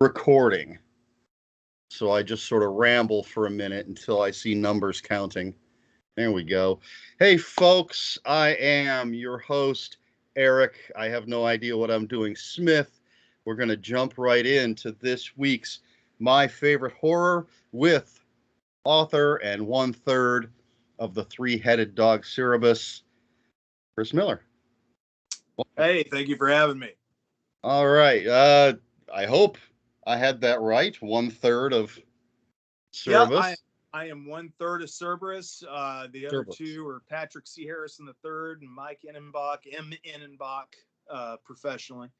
recording. So I just sort of ramble for a minute until I see numbers counting. There we go. Hey, folks, I am your host, Eric. I have no idea what I'm doing, Smith. We're going to jump right into this week's My Favorite Horror with author and one-third of the Three-Headed Dog Cerebus, Chris Miller. Hey, thank you for having me. All right. I hope I had that right. One-third of Cerebus. Yeah, I am one-third of Cerberus. The other two are Patrick C. Harrison III and Mike Innenbach, M. Innenbach, professionally.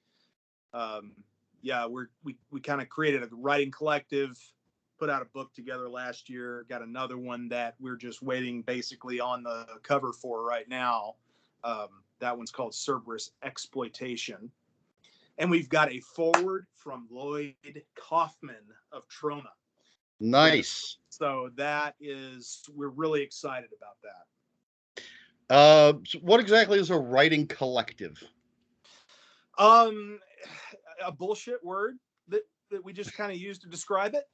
Yeah, we kind of created a writing collective, put out a book together last year, got another one that we're just waiting basically on the cover for right now. That one's called Cerberus Exploitation. And we've got a foreword from Lloyd Kaufman of Trona. Nice. So we're really excited about that. So what exactly is a writing collective? A bullshit word that we just kind of use to describe it.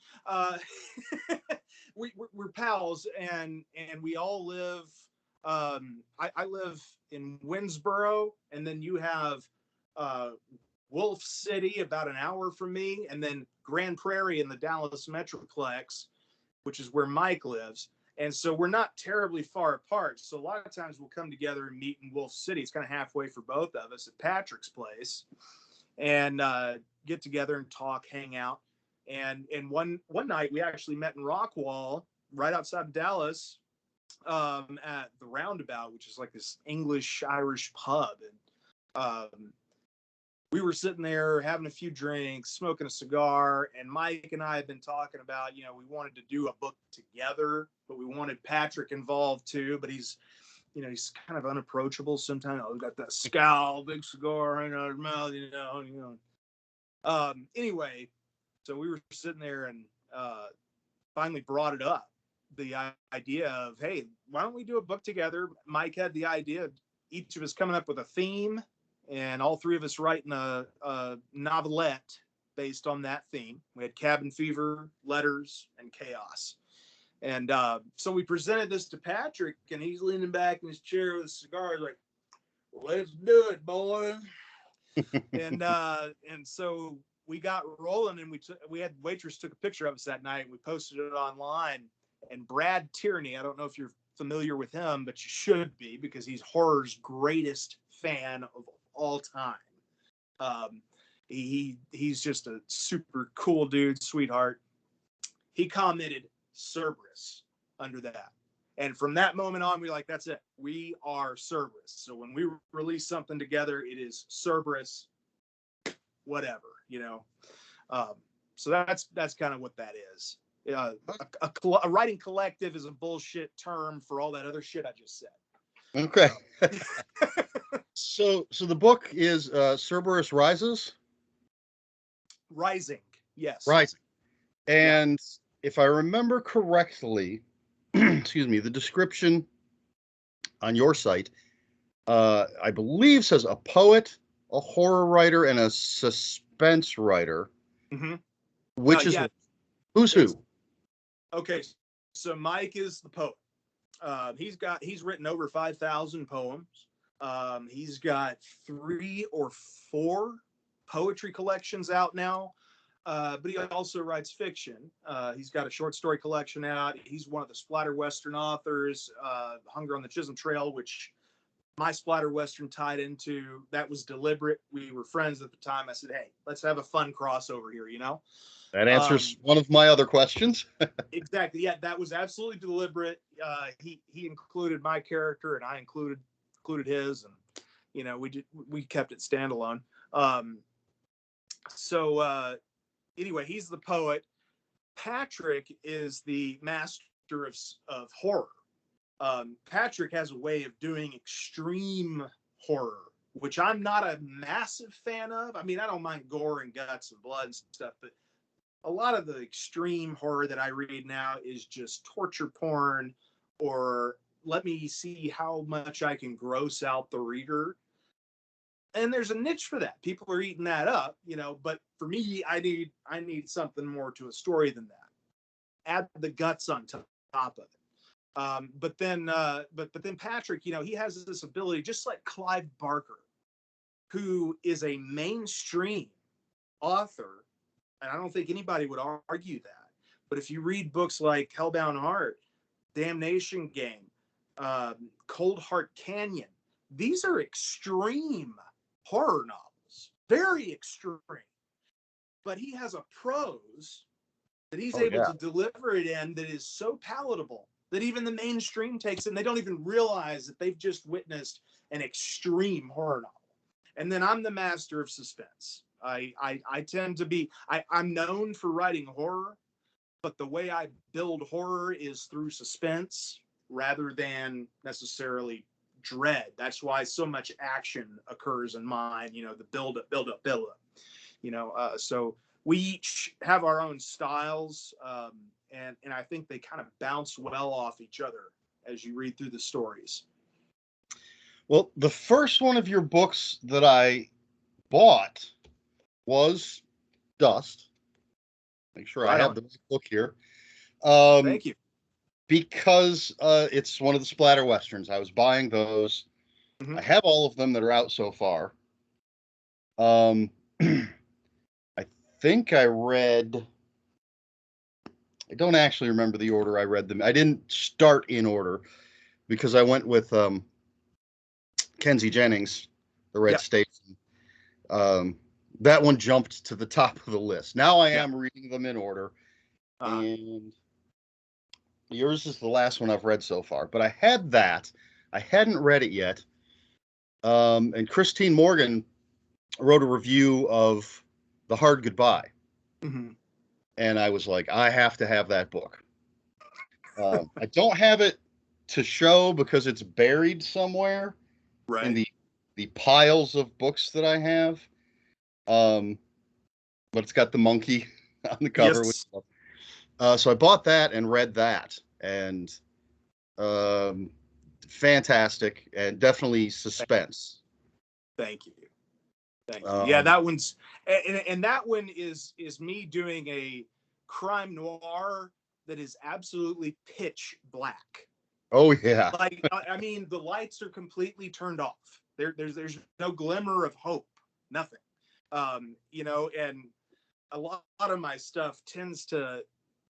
We're pals, and we all live. I live in Winsboro, and then you have Wolf City about an hour from me, and then Grand Prairie in the Dallas Metroplex, which is where Mike lives. And so we're not terribly far apart. So a lot of times we'll come together and meet in Wolf City. It's kind of halfway for both of us at Patrick's place, and get together and talk, hang out. And one night we actually met in Rockwall, right outside of Dallas, at the Roundabout, which is like this English-Irish pub. And we were sitting there having a few drinks, smoking a cigar, and Mike and I had been talking about, we wanted to do a book together, but we wanted Patrick involved too. But he's kind of unapproachable sometimes. He's got that scowl, big cigar hanging out of his mouth, Anyway, so we were sitting there and finally brought it up. The idea of, hey, why don't we do a book together? Mike had the idea of each of us coming up with a theme, and all three of us writing a novelette based on that theme. We had cabin fever, letters, and chaos. And so we presented this to Patrick, and he's leaning back in his chair with a cigar, like, let's do it, boy. and so we got rolling, and we had waitress took a picture of us that night, and we posted it online. And Brad Tierney, I don't know if you're familiar with him, but you should be, because he's horror's greatest fan of all time. He's just a super cool dude, sweetheart. He commented Cerberus under that. And from that moment on, we're like, that's it. We are Cerberus. So when we release something together, it is Cerberus, whatever, So that's kind of what that is. A writing collective is a bullshit term for all that other shit I just said. Okay. So the book is Cerberus Rises? Rising, yes. Rising. And if I remember correctly, excuse me, the description on your site, I believe says a poet, a horror writer, and a suspense writer. Mm-hmm. Which is who's who? Okay, so Mike is the poet. He's written over 5,000 poems. He's got 3 or 4 poetry collections out now. But he also writes fiction. He's got a short story collection out. He's one of the splatter western authors, Hunger on the Chisholm Trail, which my splatter western tied into. That was deliberate. We were friends at the time. I said, hey, let's have a fun crossover here, That answers one of my other questions. Exactly. Yeah, that was absolutely deliberate. He included my character, and I included his, and we kept it standalone. So anyway, he's the poet. Patrick is the master of horror. Patrick has a way of doing extreme horror, which I'm not a massive fan of. I mean, I don't mind gore and guts and blood and stuff, but a lot of the extreme horror that I read now is just torture porn, or let me see how much I can gross out the reader. and there's a niche for that. People are eating that up, you know. But for me, I need something more to a story than that. Add the guts on top of it. But then Patrick, you know, he has this ability, just like Clive Barker, who is a mainstream author, and I don't think anybody would argue that. But if you read books like Hellbound Heart, Damnation Game, Cold Heart Canyon, these are extreme horror novels, very extreme. But he has a prose that he's Oh able yeah. to deliver it in that is so palatable that even the mainstream takes it and they don't even realize that they've just witnessed an extreme horror novel. And then I'm the master of suspense. I tend to be, I'm known for writing horror, but the way I build horror is through suspense rather than necessarily dread. That's why so much action occurs in mine, you know, the build up, build up, build up, you know. So we each have our own styles, and I think they kind of bounce well off each other as you read through the stories. Well, the first one of your books that I bought was Dust. Make sure I Right have on. the book here. Um, Thank you. because it's one of the splatter westerns. I was buying those. Mm-hmm. I have all of them that are out so far. Um, I think I read. I don't actually remember the order I read them. I didn't start in order because I went with Kenzie Jennings, The Red Yeah. Station. Um, that one jumped to the top of the list. Now I Yeah. am reading them in order, Uh, and yours is the last one I've read so far. But I had that. I hadn't read it yet. And Christine Morgan wrote a review of The Hard Goodbye, mm-hmm. and I was like, I have to have that book. I don't have it to show because it's buried somewhere in Right. the piles of books that I have. Um, but it's got the monkey on the cover with Yes. so I bought that and read that, and um, fantastic and definitely suspense. Thank you. Thank you. Yeah, Um, that one's and that one is me doing a crime noir that is absolutely pitch black. oh yeah, Like I mean, the lights are completely turned off. There's no glimmer of hope. Nothing. You know, and a lot of my stuff tends to,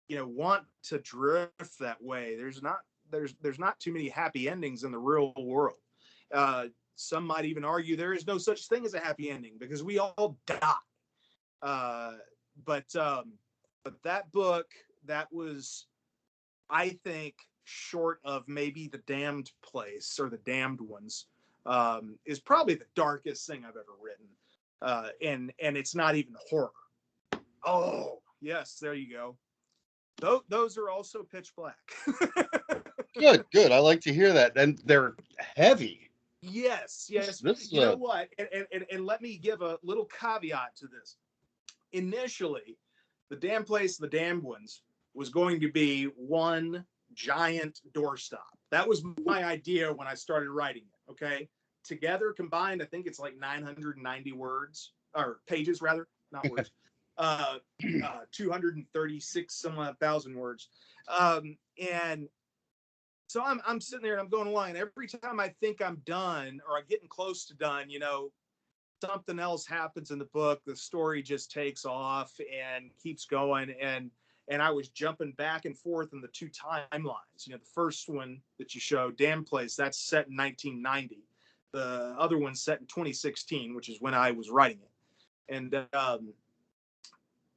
you know, want to drift that way. There's not too many happy endings in the real world. Some might even argue there is no such thing as a happy ending because we all die. Uh, but that book, that was, I think, short of maybe The Damned Place or The Damned Ones, is probably the darkest thing I've ever written. And it's not even horror. Oh yes, there you go. Those are also pitch black. good, good. I like to hear that, and they're heavy. Yes, yes. This You know what? And let me give a little caveat to this. Initially, The Damned Place, The Damned Ones was going to be one giant doorstop. That was my idea when I started writing it. Okay. Together, combined, I think it's like 990 words or pages, rather, not words. 236 some odd thousand words. And so I'm sitting there and I'm going along. And every time I think I'm done or I'm getting close to done, you know, something else happens in the book. The story just takes off and keeps going. And I was jumping back and forth in the two timelines. You know, the first one that you show, Damn Place, that's set in 1990. The other one's set in 2016, which is when I was writing it.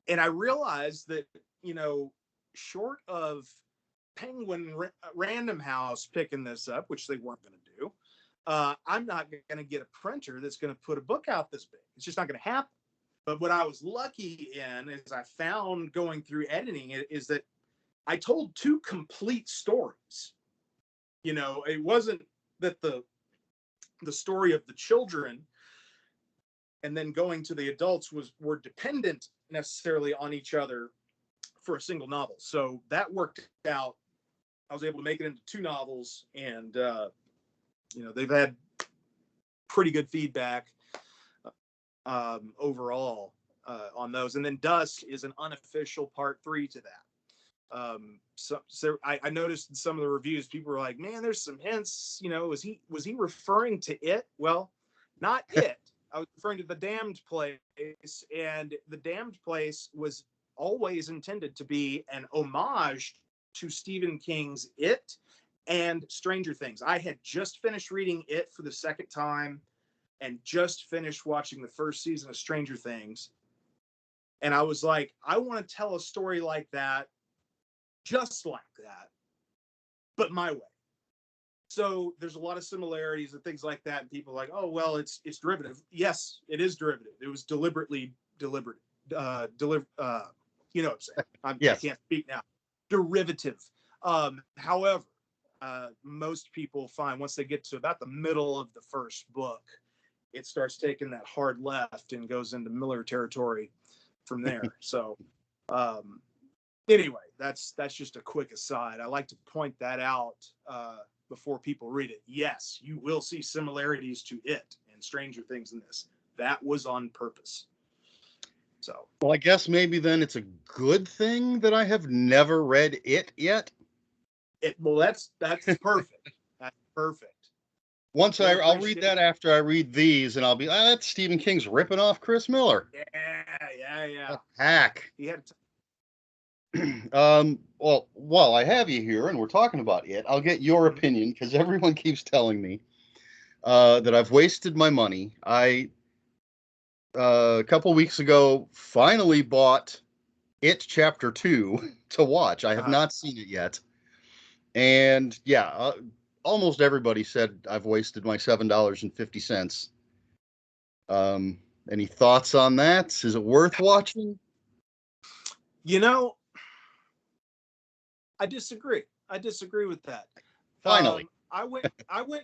And I realized that, you know, short of Penguin Random House picking this up, which they weren't going to do, I'm not going to get a printer that's going to put a book out this big. It's just not going to happen. But what I was lucky in is I found going through editing it is that I told two complete stories. You know, it wasn't that the story of the children and then going to the adults were dependent necessarily on each other for a single novel. So that worked out. I was able to make it into two novels, and you know, they've had pretty good feedback. overall on those. And then Dusk is an unofficial part 3 to that. So I noticed in some of the reviews, people were like, "Man, there's some hints. Was he referring to it?" Well, not it. I was referring to the Damned Place, and the Damned Place was always intended to be an homage to Stephen King's It and Stranger Things. I had just finished reading It for the second time, and just finished watching the first season of Stranger Things, and I was like, I want to tell a story like that, just like that, but my way. So there's a lot of similarities and things like that. And people are like, oh, well, it's derivative. Yes, it is derivative. It was deliberately deliberate. You know what I'm saying? Yes. I can't speak now. Derivative. However, most people find once they get to about the middle of the first book, it starts taking that hard left and goes into Miller territory from there. So anyway, that's just a quick aside. I like to point that out before people read it. Yes, you will see similarities to It and Stranger Things in this. That was on purpose. So, well, I guess maybe then it's a good thing that I have never read It yet. That's perfect. That's perfect. Once I'll read that after I read these, and I'll be, that's Stephen King's ripping off Chris Miller. Yeah. Hack. He had well, while I have you here and we're talking about It, I'll get your opinion, because everyone keeps telling me that I've wasted my money. I a couple weeks ago finally bought It Chapter 2 to watch. I have not seen it yet. And yeah, almost everybody said I've wasted my $7.50. Any thoughts on that? Is it worth watching? I disagree. I disagree with that. Finally. I went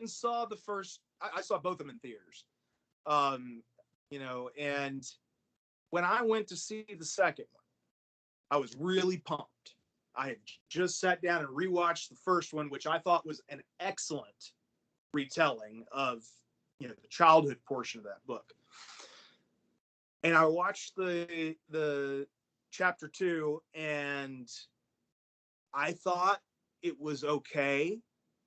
and saw the first. I saw both of them in theaters. And when I went to see the second one, I was really pumped. I had just sat down and rewatched the first one, which I thought was an excellent retelling of the childhood portion of that book. And I watched the chapter 2, and I thought it was okay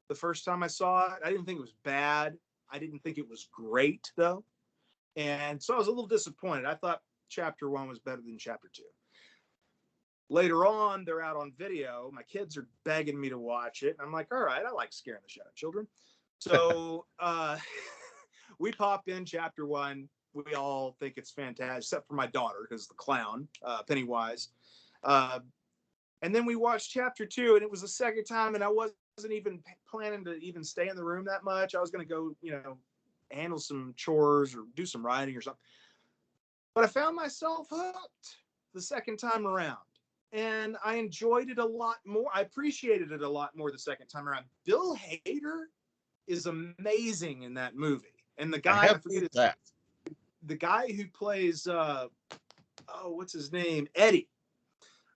the first time I saw it. I didn't think it was bad. I didn't think it was great, though. And so I was a little disappointed. I thought chapter 1 was better than chapter 2. Later on, they're out on video. My kids are begging me to watch it. And I'm like, all right, I like scaring the shit out of children. So we pop in chapter 1. We all think it's fantastic, except for my daughter, because the clown, Pennywise. And then we watched chapter 2, and it was the second time, and I wasn't even planning to even stay in the room that much. I was going to go, handle some chores or do some writing or something. But I found myself hooked the second time around, and I enjoyed it a lot more. I appreciated it a lot more the second time around. Bill Hader is amazing in that movie. And the guy, I forget his name. The guy who plays, what's his name? Eddie.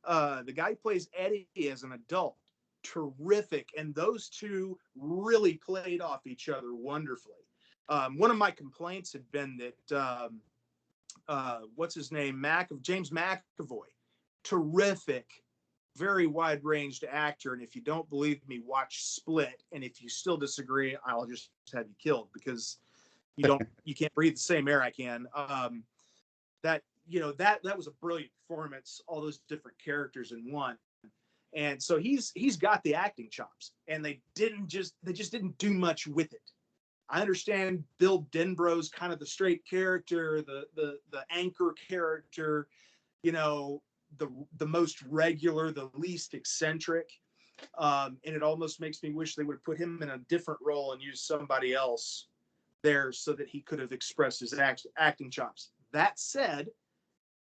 The guy who plays Eddie as an adult, terrific. And those two really played off each other wonderfully. One of my complaints had been that, what's his name? James McAvoy, terrific, very wide-ranged actor. And if you don't believe me, watch Split. And if you still disagree, I'll just have you killed, because you can't breathe the same air I can. That was a brilliant performance, all those different characters in one. And so he's got the acting chops, and they just didn't do much with it. I understand Bill Denbrough's kind of the straight character, the anchor character, the most regular, the least eccentric. And it almost makes me wish they would have put him in a different role and used somebody else there so that he could have expressed his acting chops. That said,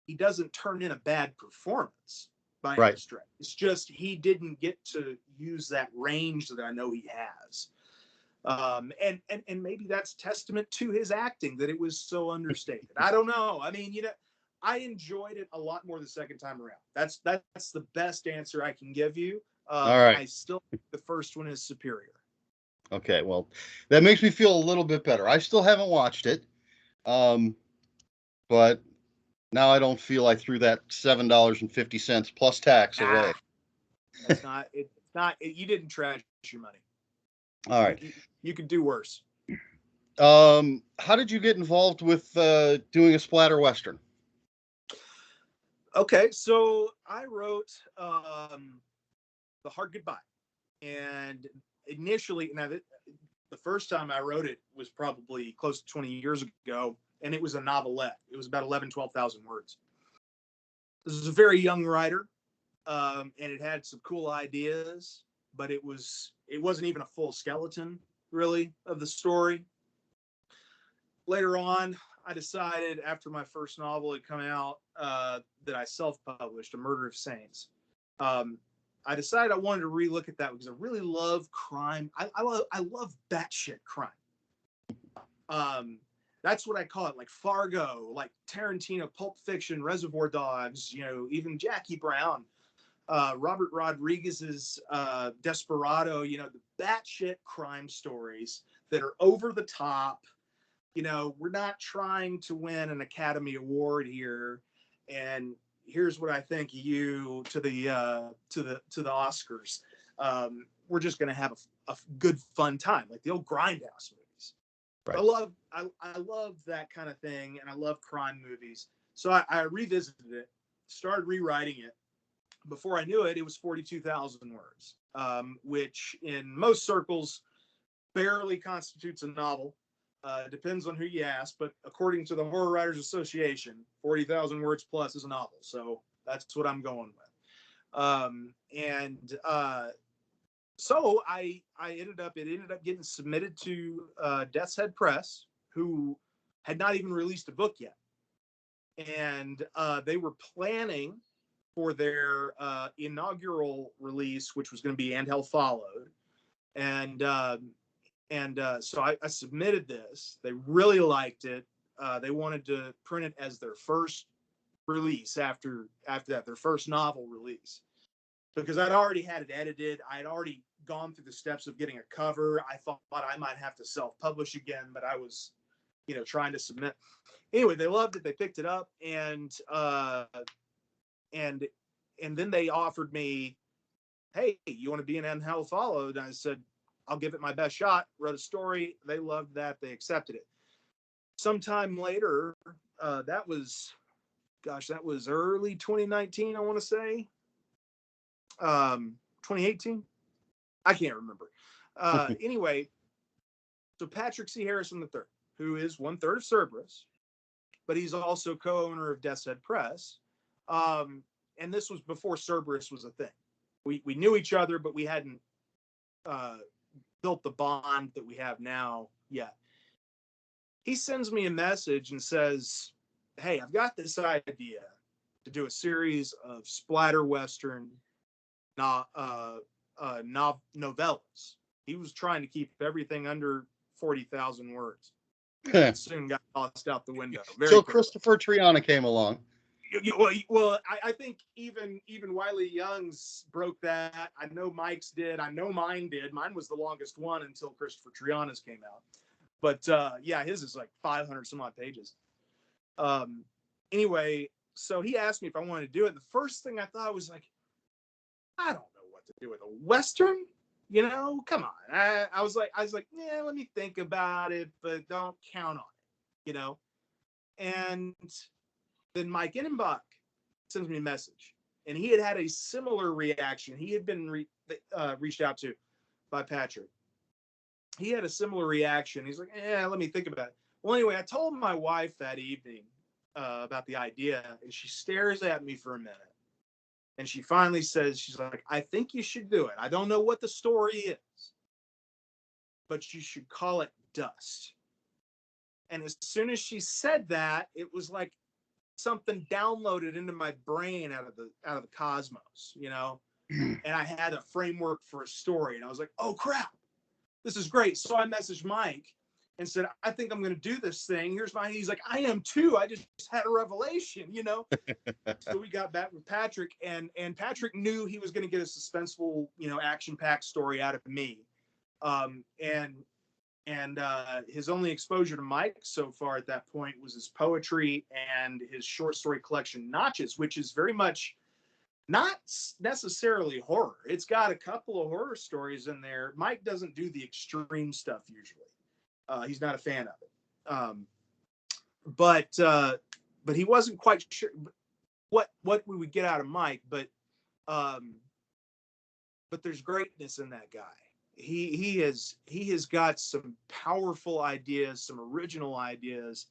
he doesn't turn in a bad performance by any stretch. It's just he didn't get to use that range that I know he has. And maybe that's testament to his acting, that it was so understated. I don't know. I mean, I enjoyed it a lot more the second time around. That's the best answer I can give you. All right. I still think the first one is superior. Okay, well, that makes me feel a little bit better. I still haven't watched it. but now I don't feel I threw that $7.50 plus tax away. That's not it. It's not. You didn't trash your money. All right. You could do worse. How did you get involved with doing a splatter western? Okay, so I wrote The Hard Goodbye, and initially, now the first time I wrote it was probably close to 20 years ago, and it was a novelette. It was about 12,000 words. This is a very young writer, and it had some cool ideas, but it wasn't even a full skeleton really of the story. Later on, I decided after my first novel had come out that I self-published, A Murder of Saints. I decided I wanted to relook at that because I really love crime. I love batshit crime. That's what I call it, like Fargo, like Tarantino, Pulp Fiction, Reservoir Dogs, even Jackie Brown, Robert Rodriguez's Desperado, the batshit crime stories that are over the top. We're not trying to win an Academy Award here, and here's what I think of you to the Oscars. We're just going to have a good fun time, like the old Grindhouse movies. Right. I love that kind of thing, and I love crime movies. So I revisited it, started rewriting it. Before I knew it, it was 42,000 words, which in most circles barely constitutes a novel. Depends on who you ask, but according to the Horror Writers Association, 40,000 words plus is a novel. So that's what I'm going with. So it ended up getting submitted to Death's Head Press, who had not even released a book yet. And they were planning for their inaugural release, which was going to be And Hell Followed. So I submitted this. They really liked it. They wanted to print it as their first release after that, their first novel release, because I'd already had it edited. I'd already gone through the steps of getting a cover. I thought I might have to self-publish again, but I was, trying to submit. Anyway, they loved it. They picked it up, and then they offered me, hey, you want to be in And Hell Followed? And I said, I'll give it my best shot. Wrote a story. They loved that. They accepted it. Sometime later, that was early 2019, I want to say. 2018? I can't remember. Anyway, so Patrick C. Harrison III, who is 1/3 of Cerberus, but he's also co-owner of Death's Head Press. And this was before Cerberus was a thing. We knew each other, but we hadn't built the bond that we have now yet. He sends me a message and says, hey, I've got this idea to do a series of splatter Western novellas. He was trying to keep everything under 40,000 words. It soon got tossed out the window. So Christopher Triana came along. Well, I think even Wiley Young's broke that. I know Mike's did. I know mine did. Mine was the longest one until Christopher Triana's came out. But yeah, his is like 500 some odd pages. Anyway, so he asked me if I wanted to do it. The first thing I thought was like, I don't know what to do with a Western. Come on. I was like, yeah, let me think about it, but don't count on it. And then Mike Innenbach sends me a message, and he had a similar reaction. He had been reached out to by Patrick. He had a similar reaction. He's like, let me think about it. Well, anyway, I told my wife that evening about the idea, and she stares at me for a minute. And she finally says, she's like, I think you should do it. I don't know what the story is, but you should call it Dust. And as soon as she said that, it was like something downloaded into my brain out of the cosmos, and I had a framework for a story, and I was like, oh crap, this is great. So I messaged Mike and said, I think I'm going to do this thing. He's like, I am too. I just had a revelation, So we got back with Patrick, and Patrick knew he was going to get a suspenseful, action-packed story out of me. And And his only exposure to Mike so far at that point was his poetry and his short story collection Notches, which is very much not necessarily horror. It's got a couple of horror stories in there. Mike doesn't do the extreme stuff usually. He's not a fan of it. But he wasn't quite sure what we would get out of Mike. Um, but there's greatness in that guy. He has got some powerful ideas, some original ideas,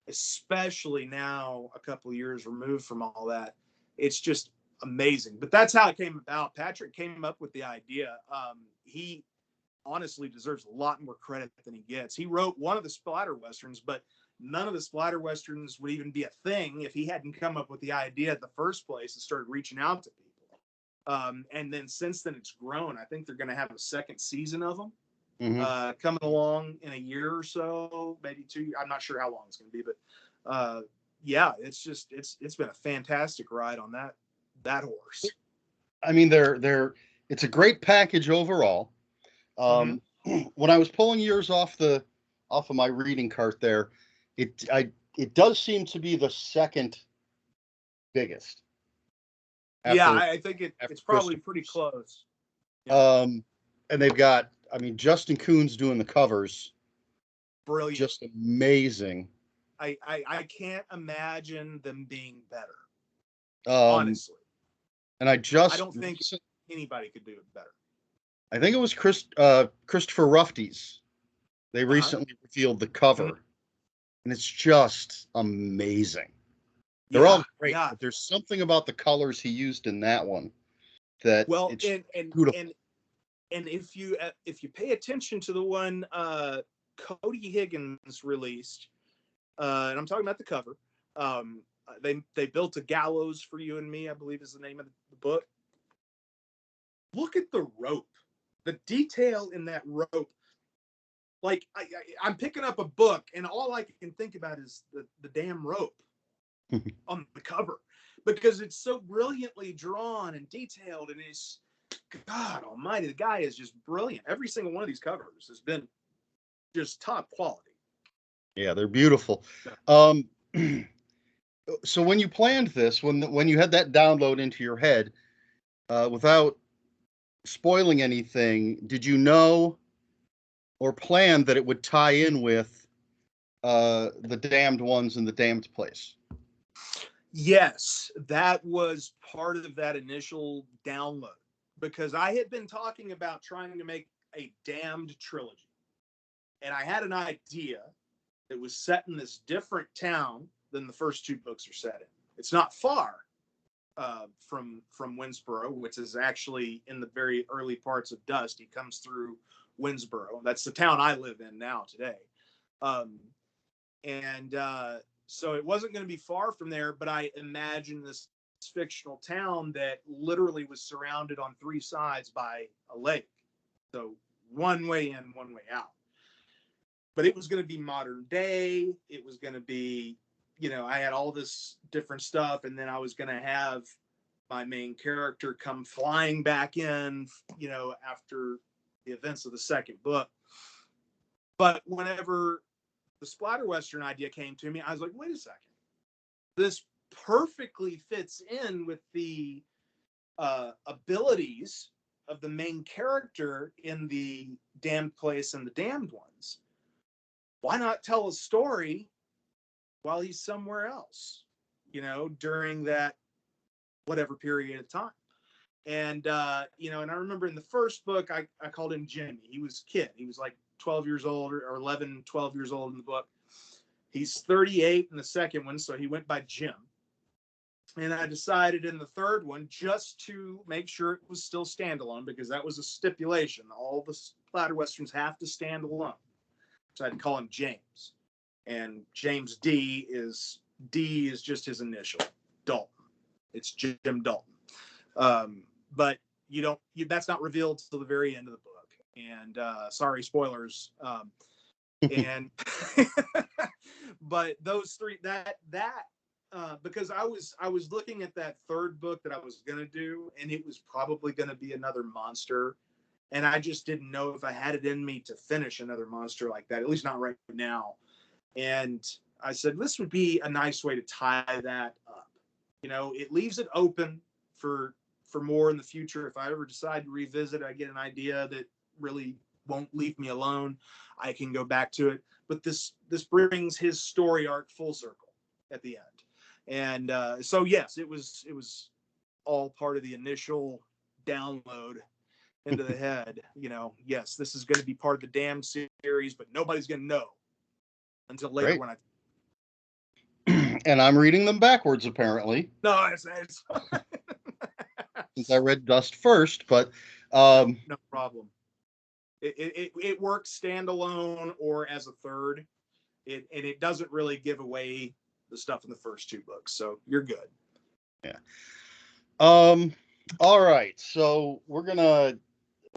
especially now a couple of years removed from all that. It's just amazing. But that's how it came about. Patrick came up with the idea. He honestly deserves a lot more credit than he gets. He wrote one of the splatter westerns, but none of the splatter westerns would even be a thing if he hadn't come up with the idea at the first place and started reaching out to people. And then since then it's grown. I think they're going to have a second season of them coming along in a year or so, maybe 2 years. I'm not sure how long it's going to be, but yeah, it's been a fantastic ride on that horse. I mean, it's a great package overall. When I was pulling yours off of my reading cart there, it does seem to be the second biggest. Yeah, I think it's probably pretty close. Yeah. And they've got, I mean, Justin Kuhn's doing the covers. Brilliant. Just amazing. I can't imagine them being better. Honestly. And I don't think anybody could do it better. I think it was Christopher Ruffty's. They recently revealed the cover, and it's just amazing. They're all great, but there's something about the colors he used in that one that and if you pay attention to the one Cody Higgins released, and I'm talking about the cover, they built a gallows for you and me, I believe is the name of the book. Look at the rope, the detail in that rope. Like I'm picking up a book and all I can think about is the damn rope on the cover, because it's so brilliantly drawn and detailed, and it's, God almighty, the guy is just brilliant. Every single one of these covers has been just top quality. Yeah, they're beautiful. So when you planned this, when you had that download into your head, without spoiling anything, did you know or plan that it would tie in with the Damned Ones in the Damned Place? Yes, that was part of that initial download, because I had been talking about trying to make a Damned trilogy, and I had an idea that was set in this different town than the first two books are set in. It's not far from Winsboro, which is actually in the very early parts of Dust. He comes through Winsboro. That's the town I live in now today. So it wasn't going to be far from there, but I imagined this fictional town that literally was surrounded on three sides by a lake. So one way in, one way out. But it was going to be modern day. It was going to be, I had all this different stuff, and then I was going to have my main character come flying back in, after the events of the second book. But whenever the splatter western idea came to me, I was like, wait a second. This perfectly fits in with the abilities of the main character in the Damned Place and the Damned Ones. Why not tell a story while he's somewhere else, during that whatever period of time? And, and I remember in the first book, I called him Jimmy. He was a kid. He was like 12 years old or 11, 12 years old in the book. He's 38 in the second one, so he went by Jim. And I decided in the third one, just to make sure it was still standalone, because that was a stipulation. All the splatter westerns have to stand alone. So I'd call him James. And James D is just his initial, Dalton. It's Jim Dalton. But that's not revealed till the very end of the book. And sorry, spoilers. And but those three, because I was looking at that third book that I was gonna do, and it was probably gonna be another monster, and I just didn't know if I had it in me to finish another monster like that, at least not right now. And I said, this would be a nice way to tie that up. It leaves it open for more in the future. If I ever decide to revisit, I get an idea that really won't leave me alone, I can go back to it. But this brings his story arc full circle at the end. And so yes, it was all part of the initial download into the head. Yes, this is going to be part of the damn series, but nobody's going to know until later Right. when I. And I'm reading them backwards, apparently. No, it's Since I read Dust first, but no problem. It works standalone or as a third. It doesn't really give away the stuff in the first two books, so you're good. Yeah. All right. So we're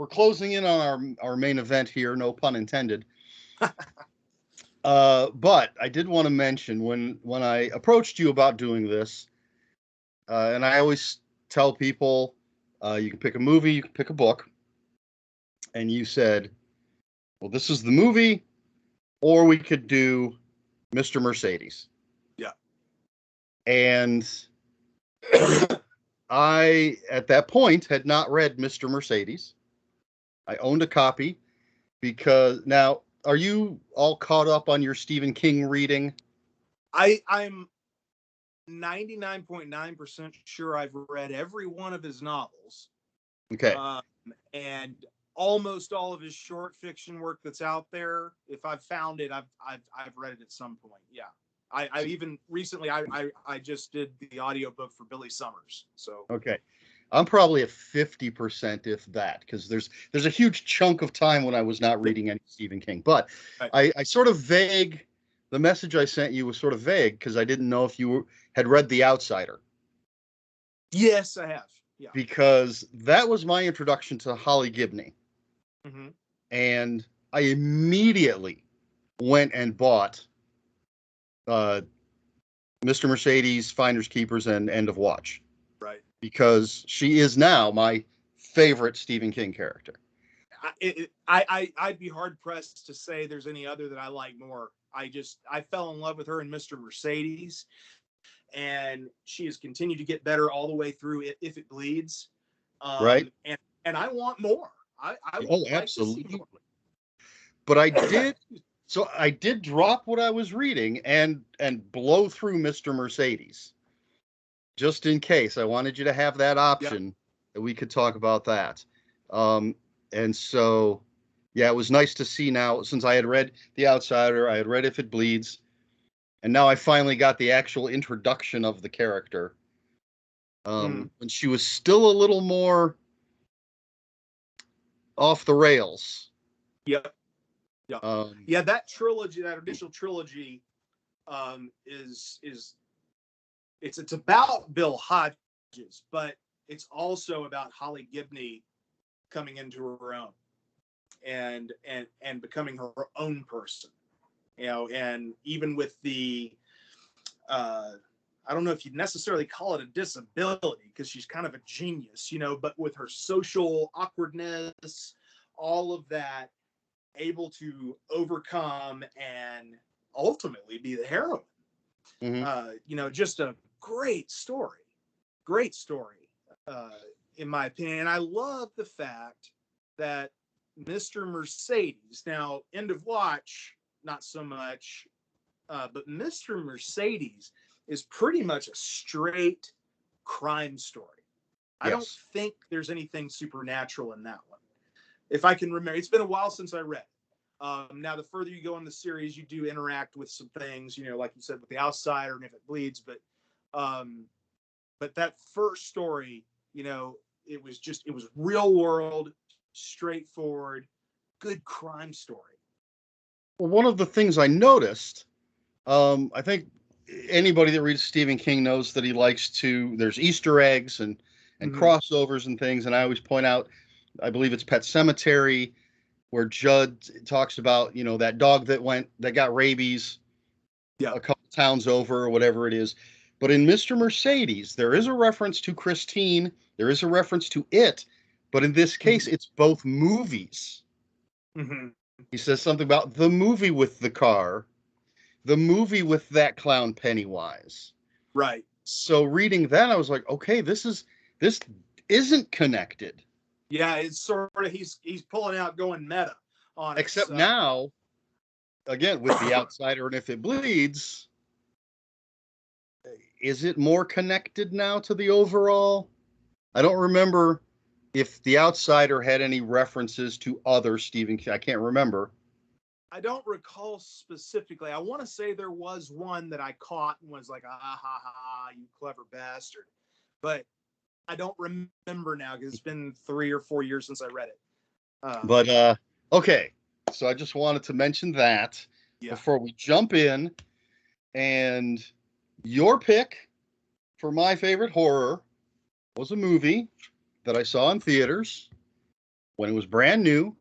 closing in on our main event here, no pun intended. But I did want to mention when I approached you about doing this, and I always tell people, you can pick a movie, you can pick a book, and you said, well, this is the movie, or we could do Mr. Mercedes. Yeah. And I, at that point, had not read Mr. Mercedes. I owned a copy because now, are you all caught up on your Stephen King reading? I'm 99.9% sure I've read every one of his novels. Okay. And almost all of his short fiction work that's out there. If I've found it, I've read it at some point. Yeah. I even recently I just did the audiobook for Billy Summers. So okay. I'm probably at 50%, if that, because there's a huge chunk of time when I was not reading any Stephen King. But right. I sort of vague. The message I sent you was sort of vague because I didn't know if you had read The Outsider. Yes, I have. Yeah. Because that was my introduction to Holly Gibney. Mm-hmm. And I immediately went and bought Mr. Mercedes, Finders Keepers, and End of Watch. Right. Because she is now my favorite Stephen King character. I'd be hard pressed to say there's any other that I like more. I fell in love with her in Mr. Mercedes, and she has continued to get better all the way through it, If It Bleeds. Right. And I want more. I would like absolutely. To see more. But I did. So I did drop what I was reading and blow through Mr. Mercedes, just in case. I wanted you to have that option that we could talk about that. And so, yeah, it was nice to see now, since I had read The Outsider, I had read If It Bleeds, and now I finally got the actual introduction of the character. And she was still a little more off the rails. Yep. Yeah. That trilogy, that initial trilogy, is it's about Bill Hodges, but it's also about Holly Gibney coming into her own and becoming her own person. And even with the I don't know if you'd necessarily call it a disability because she's kind of a genius, but with her social awkwardness, all of that, able to overcome and ultimately be the heroine. Mm-hmm. Just a great story, in my opinion. And I love the fact that Mr. Mercedes, now End of Watch, not so much, but Mr. Mercedes is pretty much a straight crime story. I don't think there's anything supernatural in that one. If I can remember, it's been a while since I read. Now, the further you go in the series, you do interact with some things, like you said, with The Outsider and If It Bleeds. But that first story, it was real world, straightforward, good crime story. Well, one of the things I noticed, I think anybody that reads Stephen King knows that he likes there's Easter eggs and crossovers and things. And I always point out, I believe it's Pet Sematary, where Judd talks about, that dog that got rabies a couple towns over or whatever it is. But in Mr. Mercedes, there is a reference to Christine. There is a reference to it, But in this case, it's both movies. Mm-hmm. He says something about the movie with the car, the movie with that clown Pennywise. Right. So reading that, I was like, okay, this isn't connected. Yeah, it's sort of he's pulling out going meta on us. Except now, again, with the outsider and if it bleeds, is it more connected now to the overall? I don't remember if the outsider had any references to other Stephen King. I can't remember. I don't recall specifically. I want to say there was one that I caught and was like, ah, ha, ha, you clever bastard. But I don't remember now because it's been 3 or 4 years since I read it. But okay, so I just wanted to mention that Yeah. before we jump in. And your pick for my favorite horror was a movie that I saw in theaters when it was brand new,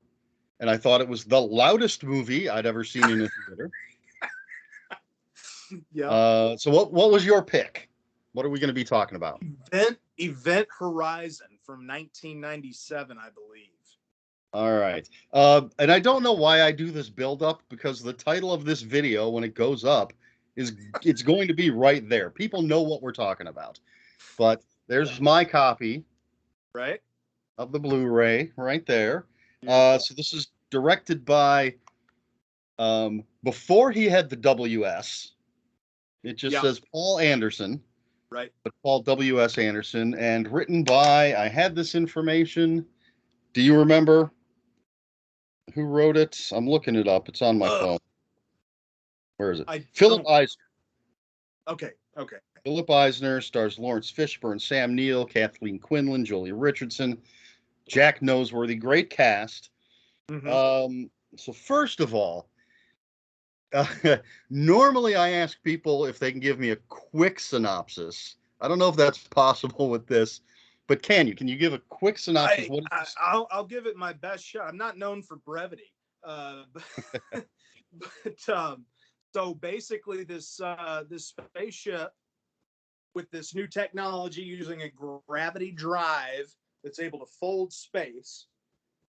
and I thought it was the loudest movie I'd ever seen in a theater. Yeah. So what was your pick? What are we going to be talking about? Event Horizon from 1997, I believe. All right. And I don't know why I do this build up because the title of this video, when it goes up, is it's going to be right there. People know what we're talking about. But there's my copy Right. of the Blu-ray right there. Beautiful. So this is directed by before he had the WS. It just Yeah. says Paul Anderson, Right. but Paul W.S. Anderson, and written by. I had this information. Do you remember who wrote it? I'm looking it up. It's on my phone. Where is it? I Philip don't. Eisner. Okay. Okay. Philip Eisner stars Lawrence Fishburne, Sam Neill, Kathleen Quinlan, Julia Richardson, Jack Noseworthy. Great cast. Mm-hmm. So first of all, normally I ask people if they can give me a quick synopsis. I don't know if that's possible with this, but can you? Can you give a quick synopsis? What is this? I'll give it my best shot. I'm not known for brevity, but so basically this spaceship with this new technology using a gravity drive that's able to fold space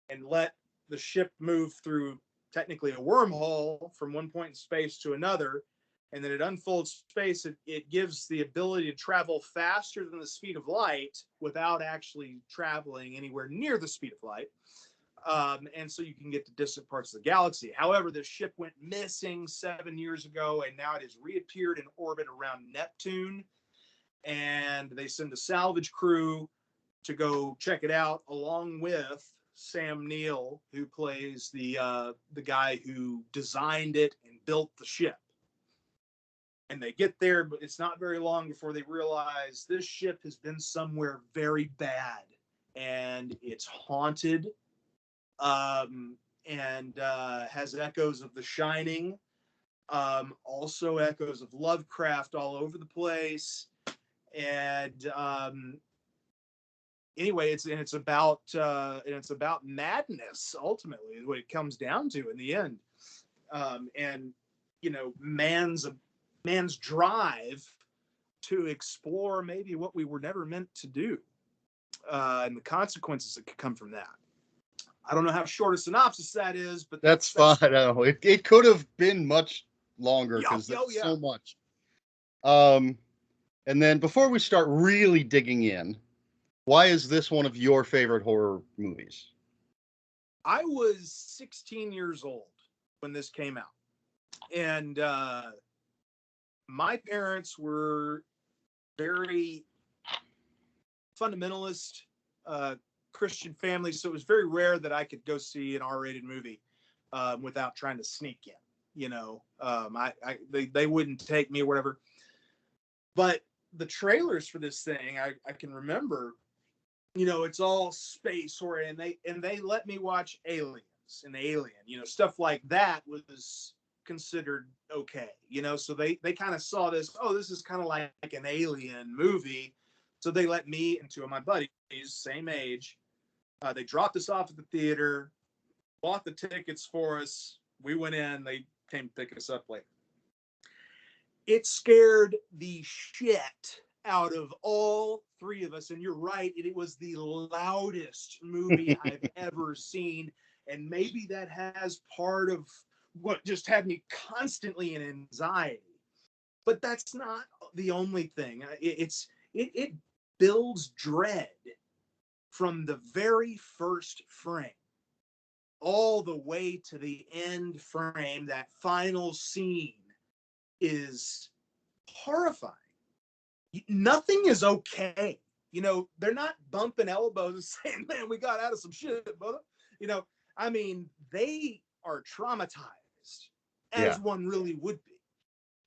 and let the ship move through technically a wormhole from one point in space to another. And then it unfolds space. It gives the ability to travel faster than the speed of light without actually traveling anywhere near the speed of light. And so you can get to distant parts of the galaxy. However, the ship went missing 7 years ago, and now it has reappeared in orbit around Neptune. And they send a salvage crew to go check it out, along with Sam Neill, who plays the guy who designed it and built the ship. And they get there, but it's not very long before they realize this ship has been somewhere very bad, and it's haunted, and has echoes of The Shining, also echoes of Lovecraft all over the place, and anyway, it's about madness ultimately, is what it comes down to in the end, and man's drive to explore maybe what we were never meant to do, and the consequences that could come from that. I don't know how short a synopsis that is, but That's that's fine. I don't know. It could have been much longer yeah, because there's yeah. so much. Um, and then before we start really digging in, why is this one of your favorite horror movies? I was 16 years old when this came out, and my parents were very fundamentalist Christian family, so it was very rare that I could go see an R-rated movie without trying to sneak in. They wouldn't take me or whatever. But the trailers for this thing, I can remember. It's all space oriented, and they let me watch Aliens and Alien. Stuff like that was considered okay. So they kind of saw this. Oh, this is kind of like an Alien movie. So they let me and two of my buddies, same age, they dropped us off at the theater, bought the tickets for us. We went in. They came to pick us up later. It scared the shit out of all three of us, and you're right, it was the loudest movie I've ever seen. And maybe that has part of what just had me constantly in anxiety. But that's not the only thing. It builds dread from the very first frame all the way to the end frame. That final scene is horrifying. Nothing is okay. You know, they're not bumping elbows and saying, man, we got out of some shit, brother. You know, I mean, they are traumatized, Yeah. as one really would be.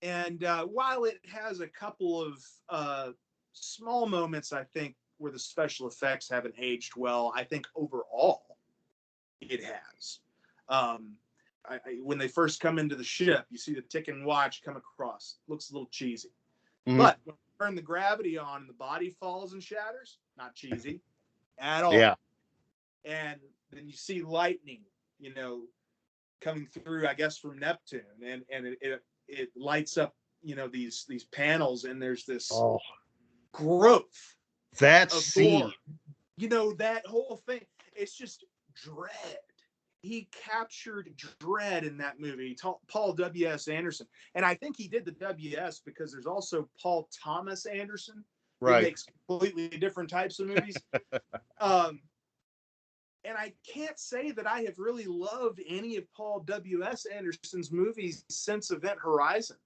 And while it has a couple of small moments, I think, where the special effects haven't aged well, I think overall it has. When they first come into the ship, you see the ticking watch come across. Looks a little cheesy. Mhm. But when you turn the gravity on and the body falls and shatters, not cheesy at all. Yeah. And then you see lightning, you know, coming through, I guess, from Neptune, and it lights up, you know, these panels, and there's this Oh, growth that of scene. gore. You know, that whole thing. It's just dread. He captured dread in that movie. Paul W.S. Anderson. And I think he did the W.S. because there's also Paul Thomas Anderson, who Right. makes completely different types of movies. And I can't say that I have really loved any of Paul W.S. Anderson's movies since Event Horizon.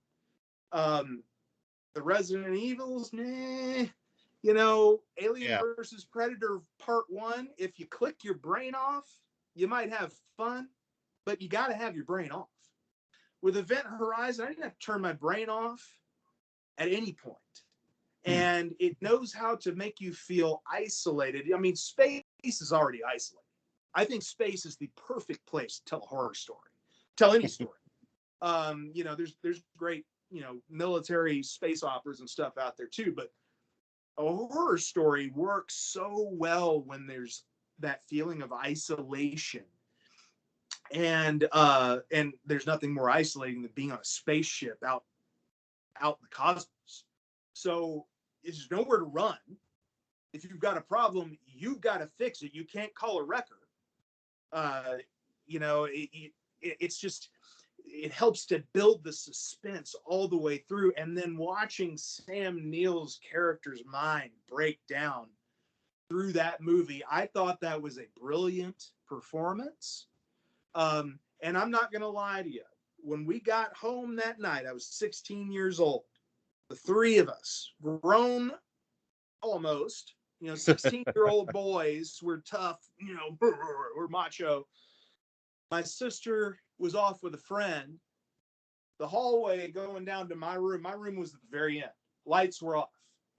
The Resident Evils, nah. You know, Alien versus Predator Part 1, if you click your brain off, you might have fun, but you got to have your brain off. With Event Horizon, I didn't have to turn my brain off at any point. And it knows how to make you feel isolated. I mean, space is already isolated. I think space is the perfect place to tell a horror story, tell any story. You know, there's great, you know, military space operas and stuff out there too, but a horror story works so well when there's that feeling of isolation. And there's nothing more isolating than being on a spaceship out in the cosmos. So there's nowhere to run. If you've got a problem, you've got to fix it. You can't call a wrecker. You know, it's just, it helps to build the suspense all the way through. And then watching Sam Neill's character's mind break down through that movie, I thought that was a brilliant performance. And I'm not going to lie to you. When we got home that night, I was 16 years old. The three of us, grown almost, you know, 16-year-old boys, we're tough, you know, we're macho. My sister was off with a friend. The hallway going down to my room was at the very end. Lights were off.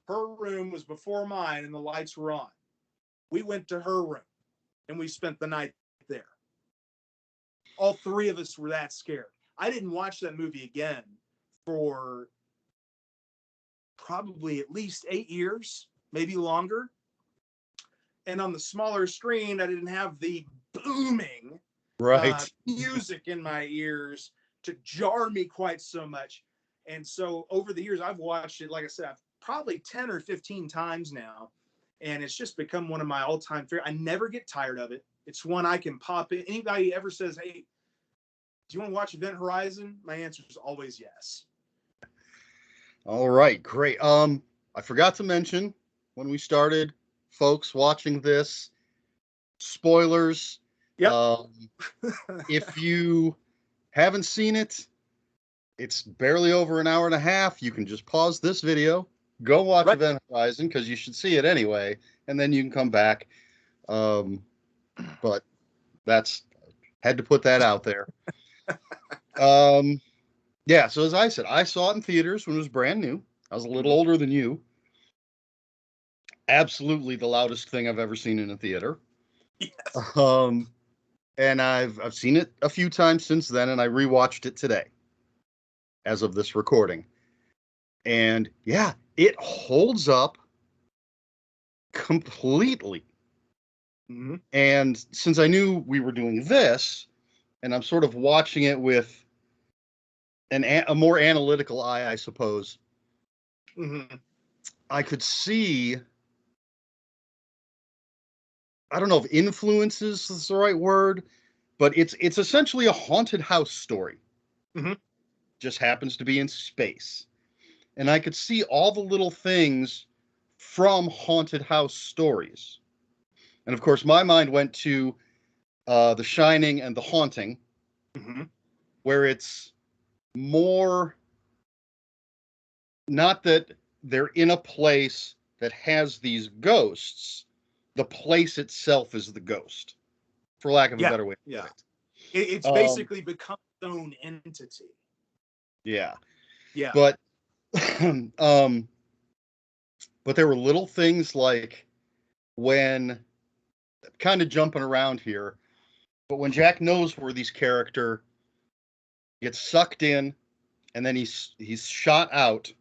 Her room was before mine and the lights were on. We went to her room and we spent the night there. All three of us were that scared. I didn't watch that movie again for probably at least 8 years, maybe longer. And on the smaller screen, I didn't have the booming music in my ears to jar me quite so much. And so over the years, I've watched it, like I said, probably 10 or 15 times now. And it's just become one of my all-time favorite. I never get tired of it. It's one I can pop in. Anybody ever says, hey, do you want to watch Event Horizon? My answer is always yes. All right, great. I forgot to mention when we started, folks watching this, spoilers. Yep. If you haven't seen it, it's barely over an hour and a half. You can just pause this video, go watch Event Horizon because you should see it anyway, and then you can come back. But that's had to put that out there. Yeah, so as I said, I saw it in theaters when it was brand new. I was a little older than you. Absolutely the loudest thing I've ever seen in a theater. Yes. And I've seen it a few times since then, and I rewatched it today as of this recording. And yeah, it holds up completely. Mm-hmm. And since I knew we were doing this, and I'm sort of watching it with a more analytical eye, I suppose, Mm-hmm. I could see I don't know if influences is the right word, but it's essentially a haunted house story. Mm-hmm. Just happens to be in space. And I could see all the little things from haunted house stories. And of course, my mind went to The Shining and The Haunting, Mm-hmm. where it's more not that they're in a place that has these ghosts, the place itself is the ghost, for lack of a Yeah, better way to yeah. put it. It's Um, basically become its own entity. yeah, Yeah. but um, but there were little things like when kind of jumping around here, but when Jack Noseworthy's character gets sucked in and then he's shot out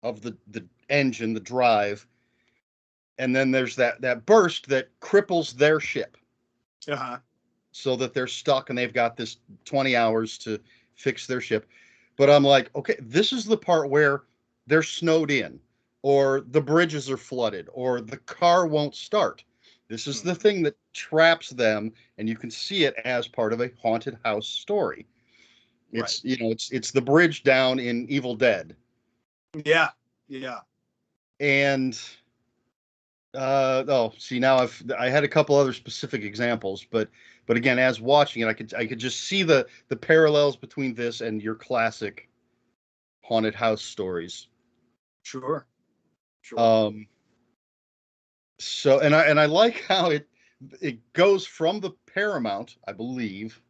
of the engine, the drive, and then there's that burst that cripples their ship Uh-huh. so that they're stuck and they've got this 20 hours to fix their ship. But I'm like, okay, this is the part where they're snowed in, or the bridges are flooded, or the car won't start. This is the Mm-hmm. thing that traps them, and you can see it as part of a haunted house story. Right. It's the bridge down in Evil Dead. Yeah. Yeah. And oh, see, now I had a couple other specific examples, but again, as watching it, I could just see the parallels between this and your classic haunted house stories. Sure. Sure. Um, so and I like how it goes from the Paramount, I believe,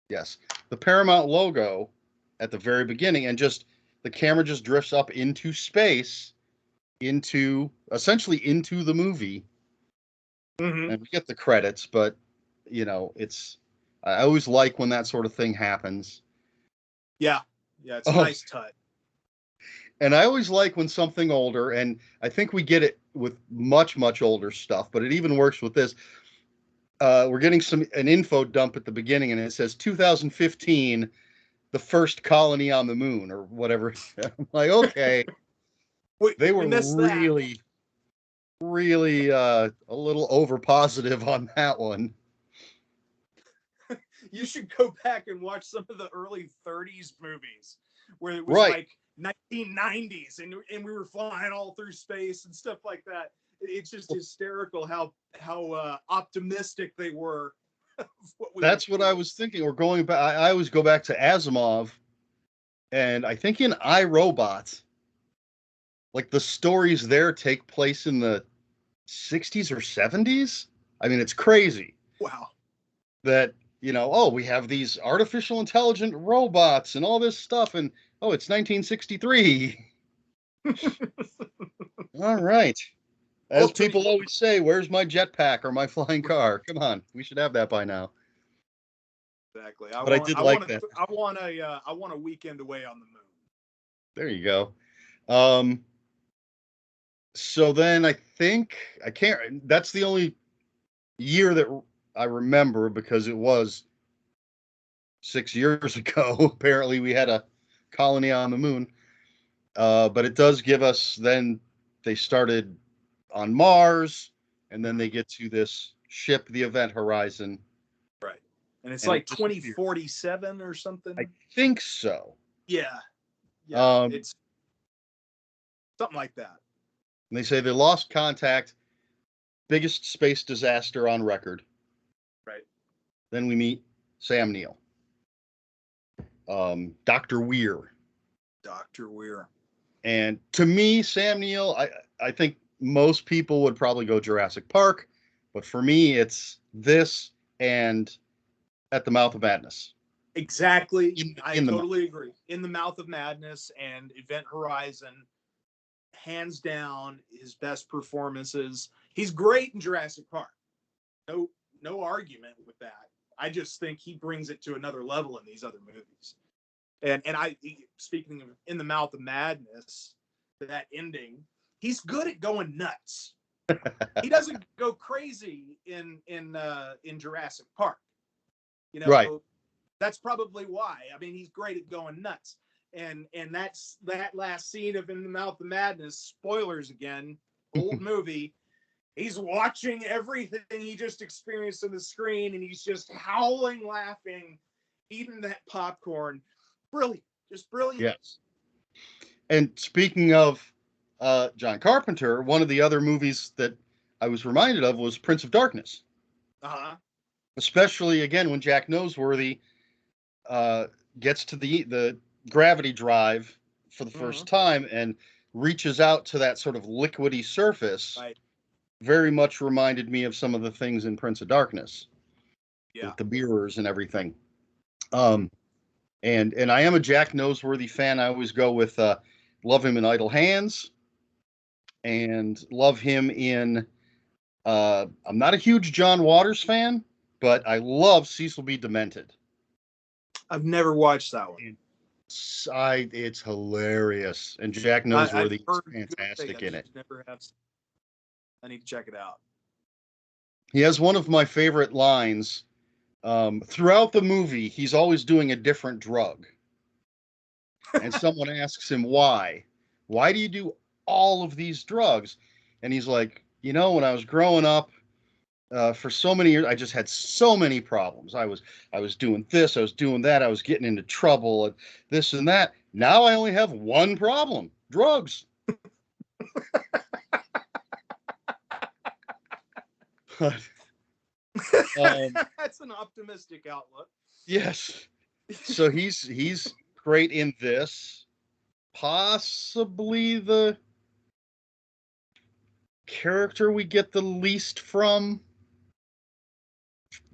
yes, the Paramount logo at the very beginning, and just the camera just drifts up into space, into essentially into the movie, Mm-hmm. and we get the credits, but it's I always like when that sort of thing happens. Yeah. Yeah. It's a Oh, nice touch. and I always like when something older, and I think we get it with much older stuff, but it even works with this. We're getting an info dump at the beginning, and it says 2015, the first colony on the moon, or whatever. I'm like, okay, they We were missed that. really a little over positive on that one. You should go back and watch some of the early 30s movies where it was Right. like 1990s and we were flying all through space and stuff like that. It's just hysterical how optimistic they were of what we were That's what I seeing. was thinking. We're going back. I always go back to Asimov, and I think in iRobot, like the stories there take place in the 60s or 70s. I mean, it's crazy Wow. that, oh, we have these artificial intelligent robots and all this stuff, and oh, it's 1963. All right. As Ultimate. people always say, where's my jetpack or my flying car? Come on, we should have that by now. Exactly. But I did like that. I want a weekend away on the moon. There you go. Um, so then I think I can't. That's the only year that I remember because it was 6 years ago. Apparently, we had a colony on the moon. But it does give us then they started on Mars, and then they get to this ship, the Event Horizon, Right. And it's and like it disappears. 2047 or I something. think so. Yeah. Yeah. Um, It's something like that. and they say they lost contact, biggest space disaster on record. Right. Then we meet Sam Neill, Dr. Weir. Dr. Weir. And to me, Sam Neill, I think most people would probably go Jurassic Park, but for me, it's this and At the Mouth of Madness. Exactly. In, I in the totally agree. In the Mouth of Madness and Event Horizon, hands down, his best performances. He's great in Jurassic Park. No, no argument with that. I just think he brings it to another level in these other movies. And speaking of In the Mouth of Madness, that ending, he's good at going nuts. He doesn't go crazy in Jurassic Park. You right. know, that's probably why. I mean, he's great at going nuts. And that last scene of In the Mouth of Madness, spoilers again, old movie. he's watching everything he just experienced on the screen, and he's just howling, laughing, eating that popcorn. Brilliant, just brilliant. Yes. And speaking of John Carpenter, one of the other movies that I was reminded of was Prince of Darkness. Uh-huh. Especially again when Jack Noseworthy uh, gets to the gravity drive for the first time and reaches out to that sort of liquidy surface. Right. Very much reminded me of some of the things in Prince of Darkness, Yeah. with the mirrors and everything. And I am a Jack Noseworthy fan. I always go with love him in Idle Hands, and love him in. I'm not a huge John Waters fan, but I love Cecil B. Demented. I've never watched that one. It's hilarious, and Jack I've Noseworthy is heard good things. fantastic I in it. just never have. I need to check it out. He has one of my favorite lines throughout the movie. He's always doing a different drug, and someone asks him why. Why do you do all of these drugs? And he's like, when I was growing up, for so many years, I just had so many problems. I was doing this, I was doing that, I was getting into trouble, and this and that. Now I only have one problem: drugs. But, That's an optimistic outlook. yes. So he's great in this. Possibly the character we get the least from,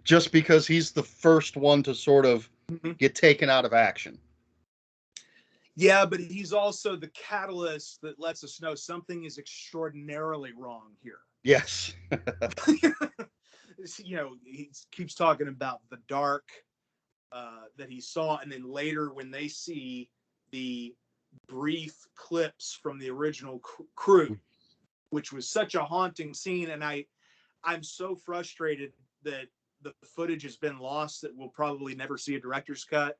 just because he's the first one to sort of get taken out of action. Yeah, but he's also the catalyst that lets us know something is extraordinarily wrong here. Yes. He keeps talking about the dark that he saw, and then later when they see the brief clips from the original crew, which was such a haunting scene, and I'm so frustrated that the footage has been lost that we'll probably never see a director's cut.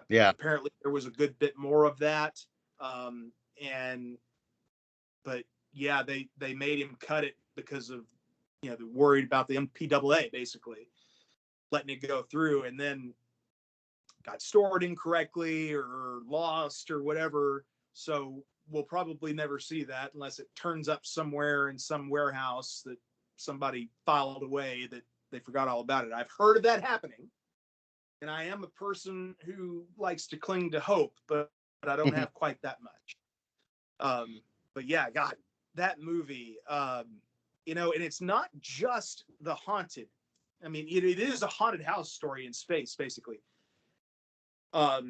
Yeah. Apparently there was a good bit more of that. But yeah, they made him cut it because of, they're worried about the MPAA basically letting it go through, and then got stored incorrectly or lost or whatever. So we'll probably never see that unless it turns up somewhere in some warehouse that somebody filed away that they forgot all about it. I've heard of that happening. And I am a person who likes to cling to hope, but I don't have quite that much. But yeah, God, that movie, and it's not just the haunted. I mean, it is a haunted house story in space, basically. But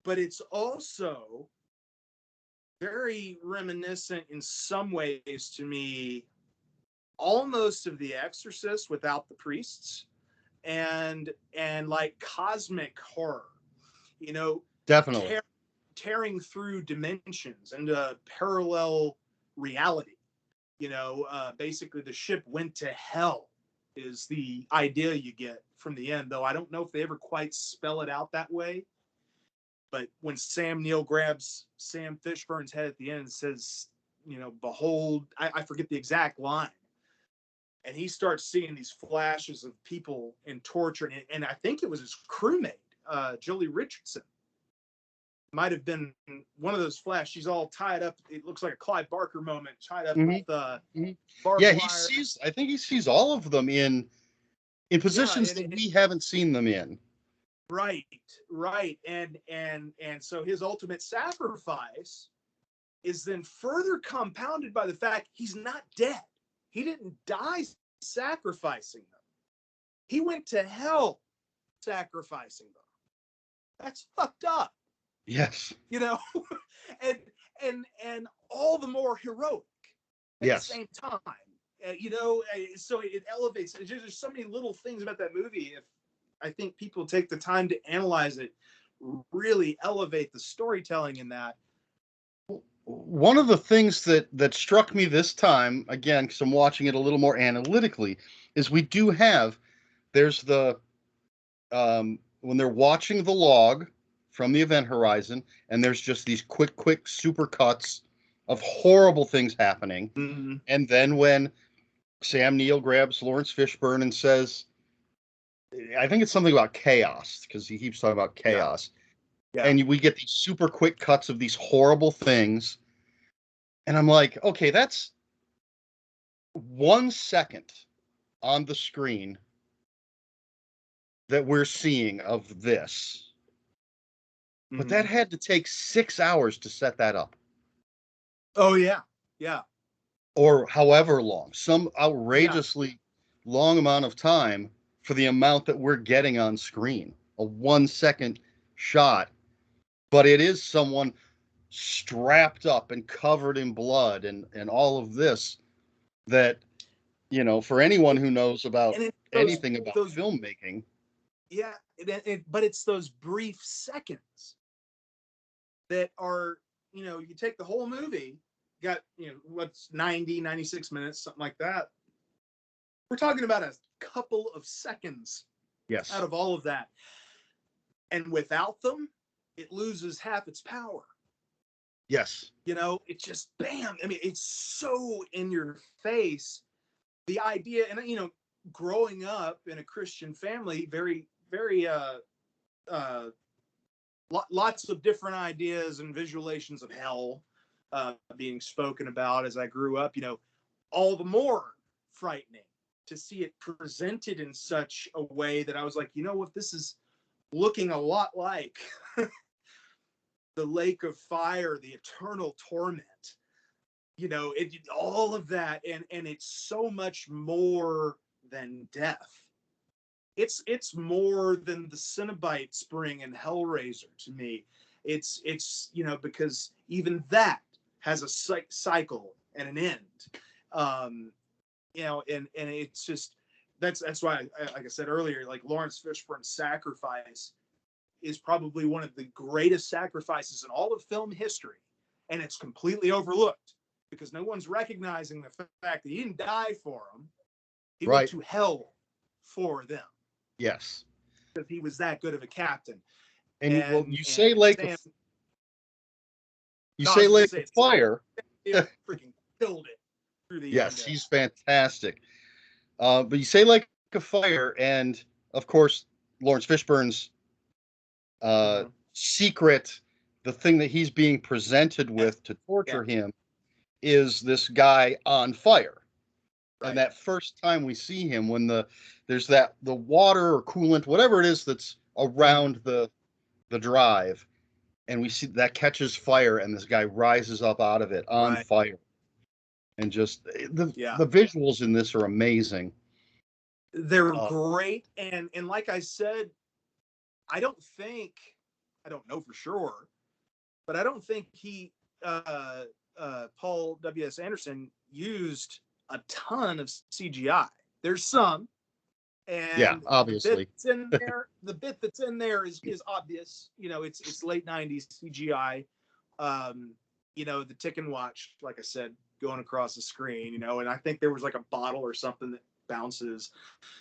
it's also very reminiscent in some ways to me, almost of The Exorcist without the priests. And like cosmic horror, Definitely. tearing through dimensions and parallel reality. Basically the ship went to hell is the idea you get from the end, though I don't know if they ever quite spell it out that way. But when Sam Neill grabs Sam Fishburne's head at the end and says, behold, I forget the exact line, and he starts seeing these flashes of people in torture, and I think it was his crewmate, Jolie Richardson. Might have been one of those flashes. She's all tied up. It looks like a Clive Barker moment, tied up with barbed yeah, wire. I think he sees all of them in positions that we haven't seen them in. Right. And so his ultimate sacrifice is then further compounded by the fact he's not dead. He didn't die sacrificing them. He went to hell sacrificing them. That's fucked up. Yes. And all the more heroic at the same time. So it elevates. There's so many little things about that movie. If I think people take the time to analyze it, really elevate the storytelling in that. One of the things that struck me this time, again, because I'm watching it a little more analytically, is there's the when they're watching the log from the event horizon, and there's just these quick super cuts of horrible things happening. Mm-hmm. And then when Sam Neill grabs Lawrence Fishburne and says, I think it's something about chaos, because he keeps talking about Yeah. chaos. Yeah. And we get these super quick cuts of these horrible things. And I'm like, okay, that's 1 second on the screen that we're seeing of this. But Mm-hmm. that had to take 6 hours to set that up. Oh yeah. Yeah. Or however long, some Yeah. outrageously long amount of time for the amount that we're getting on screen. A 1 second shot, but it is someone strapped up and covered in blood and all of this that, for anyone who knows about And it's anything about those filmmaking. yeah, but it's those brief seconds that are, you take the whole movie, got, what's 90, 96 minutes, something like that. We're talking about a couple of seconds out Yes. of all of that. And without them, it loses half its power. Yes. It's just bam. I mean, it's so in your face. The idea, and growing up in a Christian family, very, very, uh, lots of different ideas and visualizations of hell being spoken about as I grew up, all the more frightening to see it presented in such a way that I was like, you know what, this is looking a lot like the lake of fire, the eternal torment, all of that. And it's so much more than death. It's more than the Cenobite Spring and Hellraiser to me. It's because even that has a cycle and an end. And it's just that's why like I said earlier, like Lawrence Fishburne's sacrifice is probably one of the greatest sacrifices in all of film history, and it's completely overlooked because no one's recognizing the fact that he didn't die for them. He went Right. to hell for them. Yes. Because he was that good of a captain. And well, And you say Sam, no, I was going to Lake say of Fire. Sam freaking killed it through the end. Yes, he's fantastic. But you say Lake of Fire, and of course, Lawrence Fishburne's secret, the thing that he's being presented with to torture him, is this guy on fire. Right. And that first time we see him, when there's the water or coolant, whatever it is that's around the drive, and we see that catches fire, and this guy rises up out of it on fire, and just the visuals in this are amazing. They're great, and like I said, I don't know for sure, but I don't think Paul W.S. Anderson used a ton of CGI. There's some, and obviously, the bit that's in there is obvious. It's late '90s CGI. The tick and watch, like I said, going across the screen. And I think there was like a bottle or something that bounces.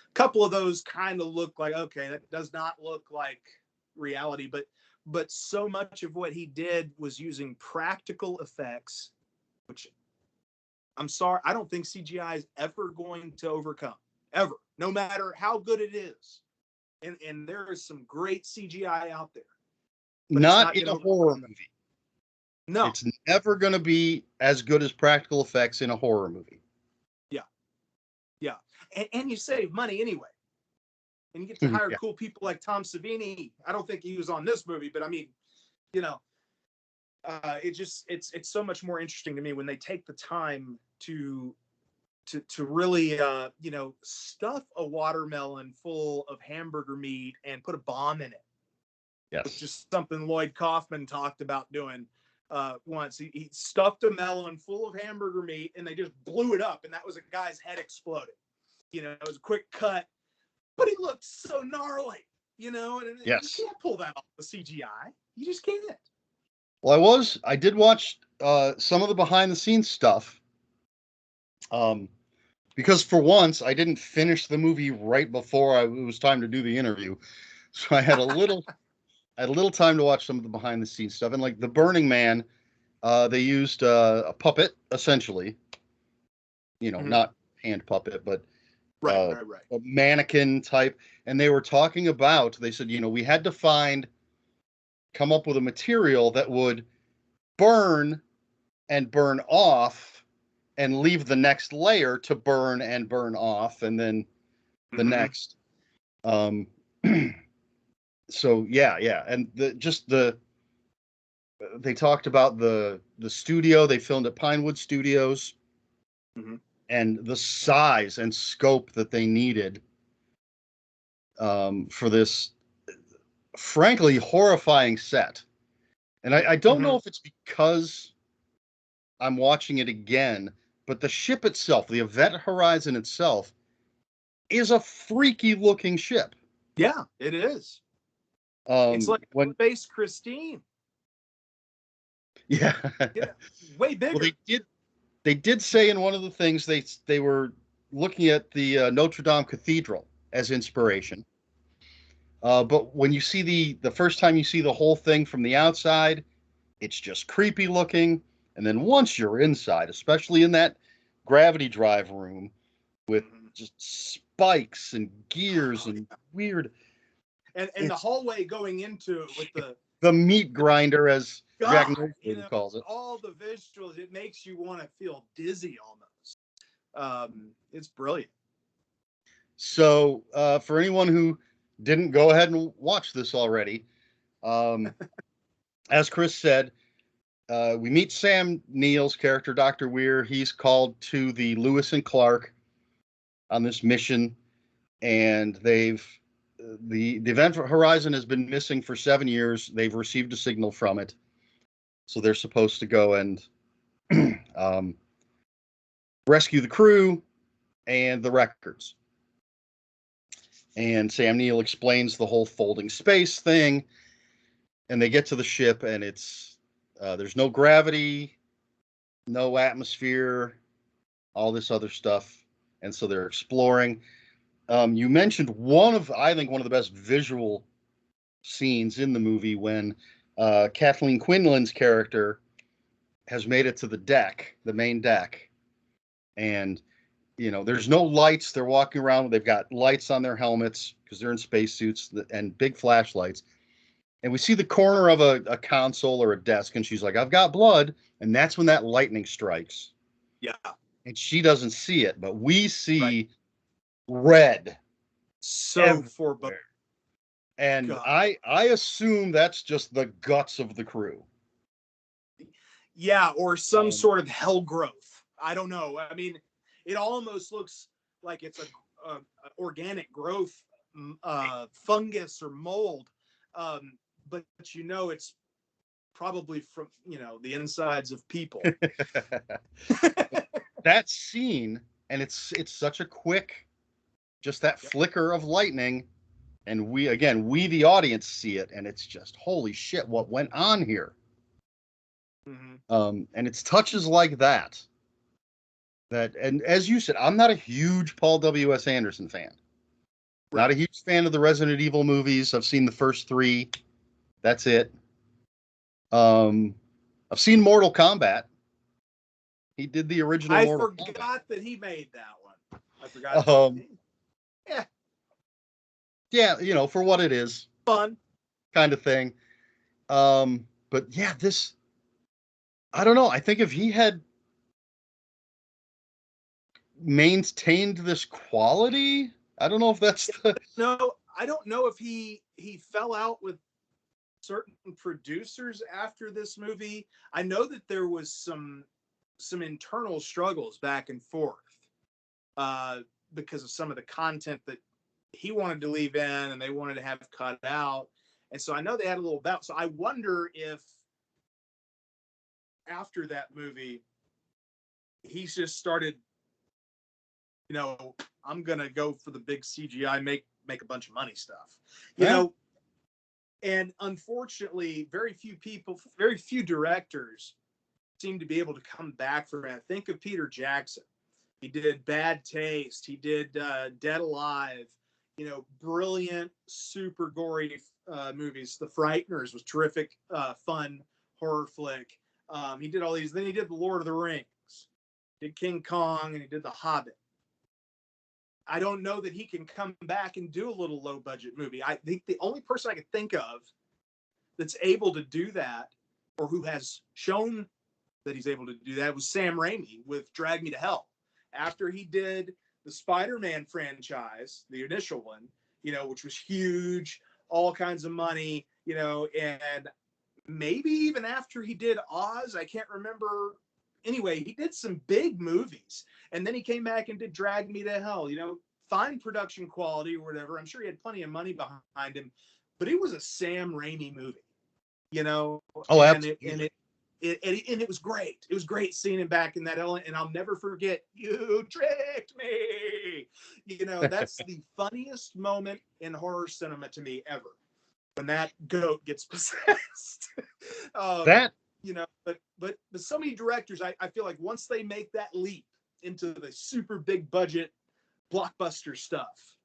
A couple of those kind of look like, okay, that does not look like reality, but so much of what he did was using practical effects, which I'm sorry, I don't think CGI is ever going to overcome, ever, no matter how good it is. And there is some great CGI out there. Not in a horror movie. No. It's never going to be as good as practical effects in a horror movie. Yeah. Yeah. And you save money anyway. And you get to hire cool people like Tom Savini. I don't think he was on this movie, but I mean, it's so much more interesting to me when they take the time to really stuff a watermelon full of hamburger meat and put a bomb in it. Yes. Which is something Lloyd Kaufman talked about doing once. He stuffed a melon full of hamburger meat and they just blew it up, and that was a guy's head exploding. It was a quick cut, but he looked so gnarly, and yes. You can't pull that off with CGI. You just can't. Well, I did watch some of the behind the scenes stuff. Because for once I didn't finish the movie right before it was time to do the interview. So I had a little time to watch some of the behind the scenes stuff. And like The Burning Man They used a puppet, essentially, Mhm. not hand puppet, but Right, right, right. a mannequin type. And they were talking about, they said, we had to come up with a material that would burn and burn off and leave the next layer to burn and burn off, and then the Hmm. next. Um, so yeah, and they talked about the studio they filmed at Pinewood Studios Hmm. and the size and scope that they needed for this frankly horrifying set. And I don't know Hmm. if it's because I'm watching it again, but the ship itself, the Event Horizon itself, is a freaky looking ship. Yeah, it is. It's like When Space Christine. yeah, Yeah, way well bigger. they did say in one of the things they were looking at the Notre Dame Cathedral as inspiration. But when you see the first time you see the whole thing from the outside, it's just creepy looking. And then once you're inside, especially in that gravity drive room with Hmm. just spikes and gears Oh, and yeah. weird, And the it's hallway going into it with the meat grinder, as Jack God, Nicholson calls it. all the visuals, it makes you want to feel dizzy almost. It's brilliant. So, for anyone who didn't go ahead and watch this already, um, as Chris said, we meet Sam Neill's character, Dr. Weir. He's called to the Lewis and Clark on this mission, and the Event Horizon has been missing for 7 years. They've received a signal from it, so they're supposed to go and um, rescue the crew and the records. And Sam Neill explains the whole folding space thing, and they get to the ship, and there's no gravity, no atmosphere, all this other stuff, and so they're exploring. You mentioned I think one of the best visual scenes in the movie when Kathleen Quinlan's character has made it to the main deck, and there's no lights. They're walking around. They've got lights on their helmets because they're in spacesuits and big flashlights. And we see the corner of a console or a desk, and she's like, "I've got blood," and that's when that lightning strikes, Yeah, and she doesn't see it, but we right. see red So foreboding. everywhere. And God. I assume that's just the guts of the crew. Yeah, or some Um, sort of hell growth. I don't know. I mean, it almost looks like it's a organic growth, fungus or mold, um, but it's probably from the insides of people. that scene, and it's such a quick, just that Yep. flicker of lightning, and we the audience see it, and it's just holy shit, what went on here? Hmm. And it's touches like that, and as you said, I'm not a huge Paul W.S. Anderson fan. Not Right. a huge fan of the Resident Evil movies. I've seen the first three. That's it. Um, I've seen Mortal Kombat. He did the original I Mortal Kombat. forgot that he made that one. I forgot. Um, Yeah, yeah, for what it is, fun. kind of thing. But yeah, I don't know. I think if he had maintained this quality, I don't know if that's the. No, I don't know if he fell out with certain producers after this movie. I know that there was some internal struggles back and forth uh, because of some of the content that he wanted to leave in and they wanted to have cut out. And so I know they had a little bout. So I wonder if after that movie, he's just started, you know, I'm gonna go for the big CGI, make a bunch of money stuff, you Eh? know. And unfortunately, very few directors seem to be able to come back from it. Think of Peter Jackson. He did Bad Taste. He did Dead Alive. Brilliant, super gory movies. The Frighteners was terrific, fun horror flick. He did all these. Then he did the Lord of the Rings, did King Kong, and he did the Hobbit. I don't know that he can come back and do a little low budget movie. I think the only person I could think of that's able to do that, or who has shown that he's able to do that, was Sam Raimi with Drag Me to Hell. After he did the Spider-Man franchise, the initial one, which was huge, all kinds of money, and maybe even after he did Oz, I can't remember. Anyway, he did some big movies, and then he came back and did Drag Me to Hell, fine production quality or whatever. I'm sure he had plenty of money behind him, but it was a Sam Raimi movie, Oh, and absolutely. it was great. It was great seeing him back in that element, and I'll never forget, "You tricked me." That's the funniest moment in horror cinema to me ever, when that goat gets possessed. That But so many directors, I feel like once they make that leap into the super big budget blockbuster stuff,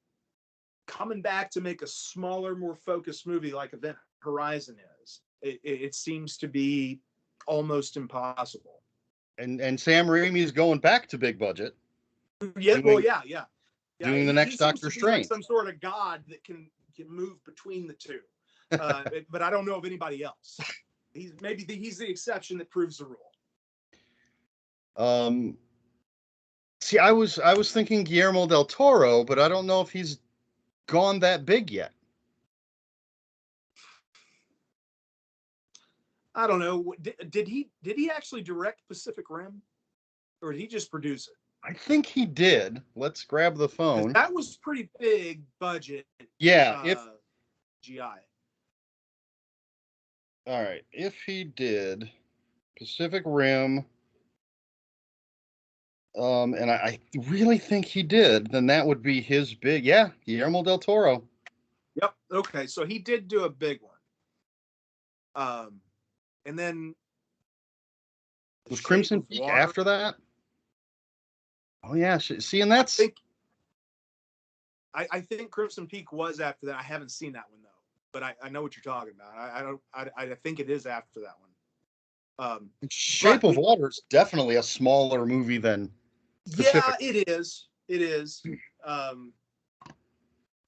coming back to make a smaller, more focused movie like Event Horizon is, it seems to be almost impossible. and Sam Raimi is going back to big budget, Yeah, well, doing yeah. doing the He next seems Doctor to be like Strange. some sort of god that can move between the two. But I don't know of anybody else. He's the exception that proves the rule. Um, See, I was thinking Guillermo del Toro, but I don't know if he's gone that big yet. I don't know. Did he actually direct Pacific Rim, or did he just produce it? I think he did. Let's grab the Because phone. that was pretty big budget. Yeah, if uh, GI. all right, if he did Pacific Rim, and I really think he did, then that would be his big. Yeah, Guillermo del Toro. Yep. Okay, so he did do a big one. And then The Was Shape Crimson of Peak Water. after that? Oh yeah, see, and I that's think I think Crimson Peak was after that. I haven't seen that one though, but I know what you're talking about. I think it is after that one. But Shape of Water is definitely a smaller movie than yeah, Pacific. it is. It is. Um,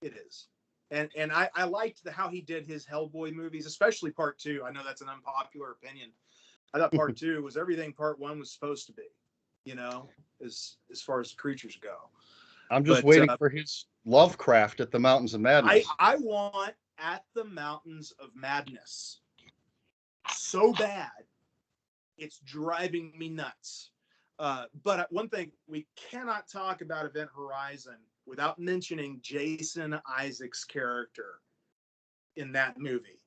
it is. And I liked how he did his Hellboy movies, especially part two. I know that's an unpopular opinion. I thought part two was everything part one was supposed to be, as far as the creatures go. I'm just But waiting for his Lovecraft at the Mountains of Madness. I want At the Mountains of Madness so bad, it's driving me nuts. But one thing, we cannot talk about Event Horizon without mentioning Jason Isaacs' character in that movie.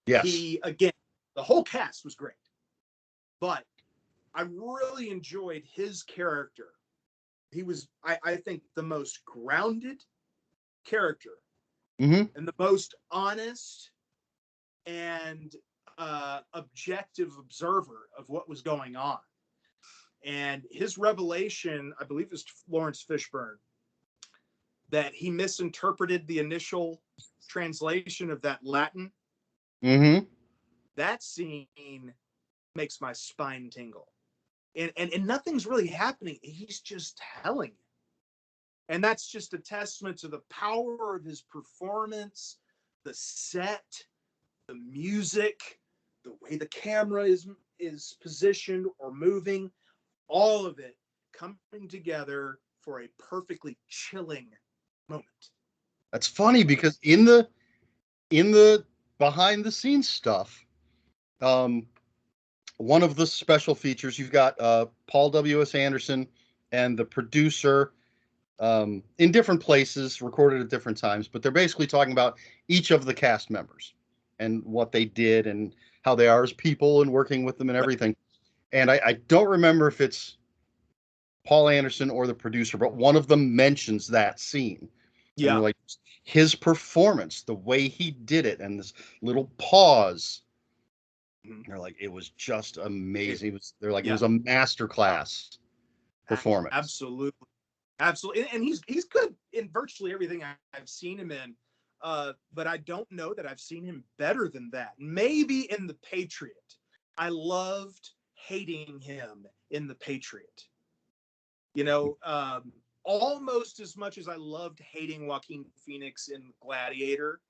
Yes. He, again, the whole cast was great, but I really enjoyed his character. He was, I think, the most grounded character Mm-hmm. and the most honest and objective observer of what was going on. And his revelation, I believe, is Lawrence Fishburne, that he misinterpreted the initial translation of that Latin. Mm-hmm. That scene makes my spine tingle. And nothing's really happening. He's just telling it. And that's just a testament to the power of his performance, the set, the music, the way the camera is positioned or moving, all of it coming together for a perfectly chilling moment. That's funny because in the behind the scenes stuff, um, one of the special features you've got Paul W.S. Anderson and the producer in different places, recorded at different times, but they're basically talking about each of the cast members and what they did and how they are as people and working with them and everything. And I don't remember if it's Paul Anderson or the producer, but one of them mentions that scene. And they're Yeah. like, his performance, the way he did it, and this little pause. Mhm. They're like, it was just It, amazing. They're like, it yeah. was a masterclass performance. Absolutely. Absolutely. And he's good in virtually everything I've seen him in. But I don't know that I've seen him better than that. Maybe in The Patriot. I loved hating him in The Patriot. You know, almost as much as I loved hating Joaquin Phoenix in Gladiator.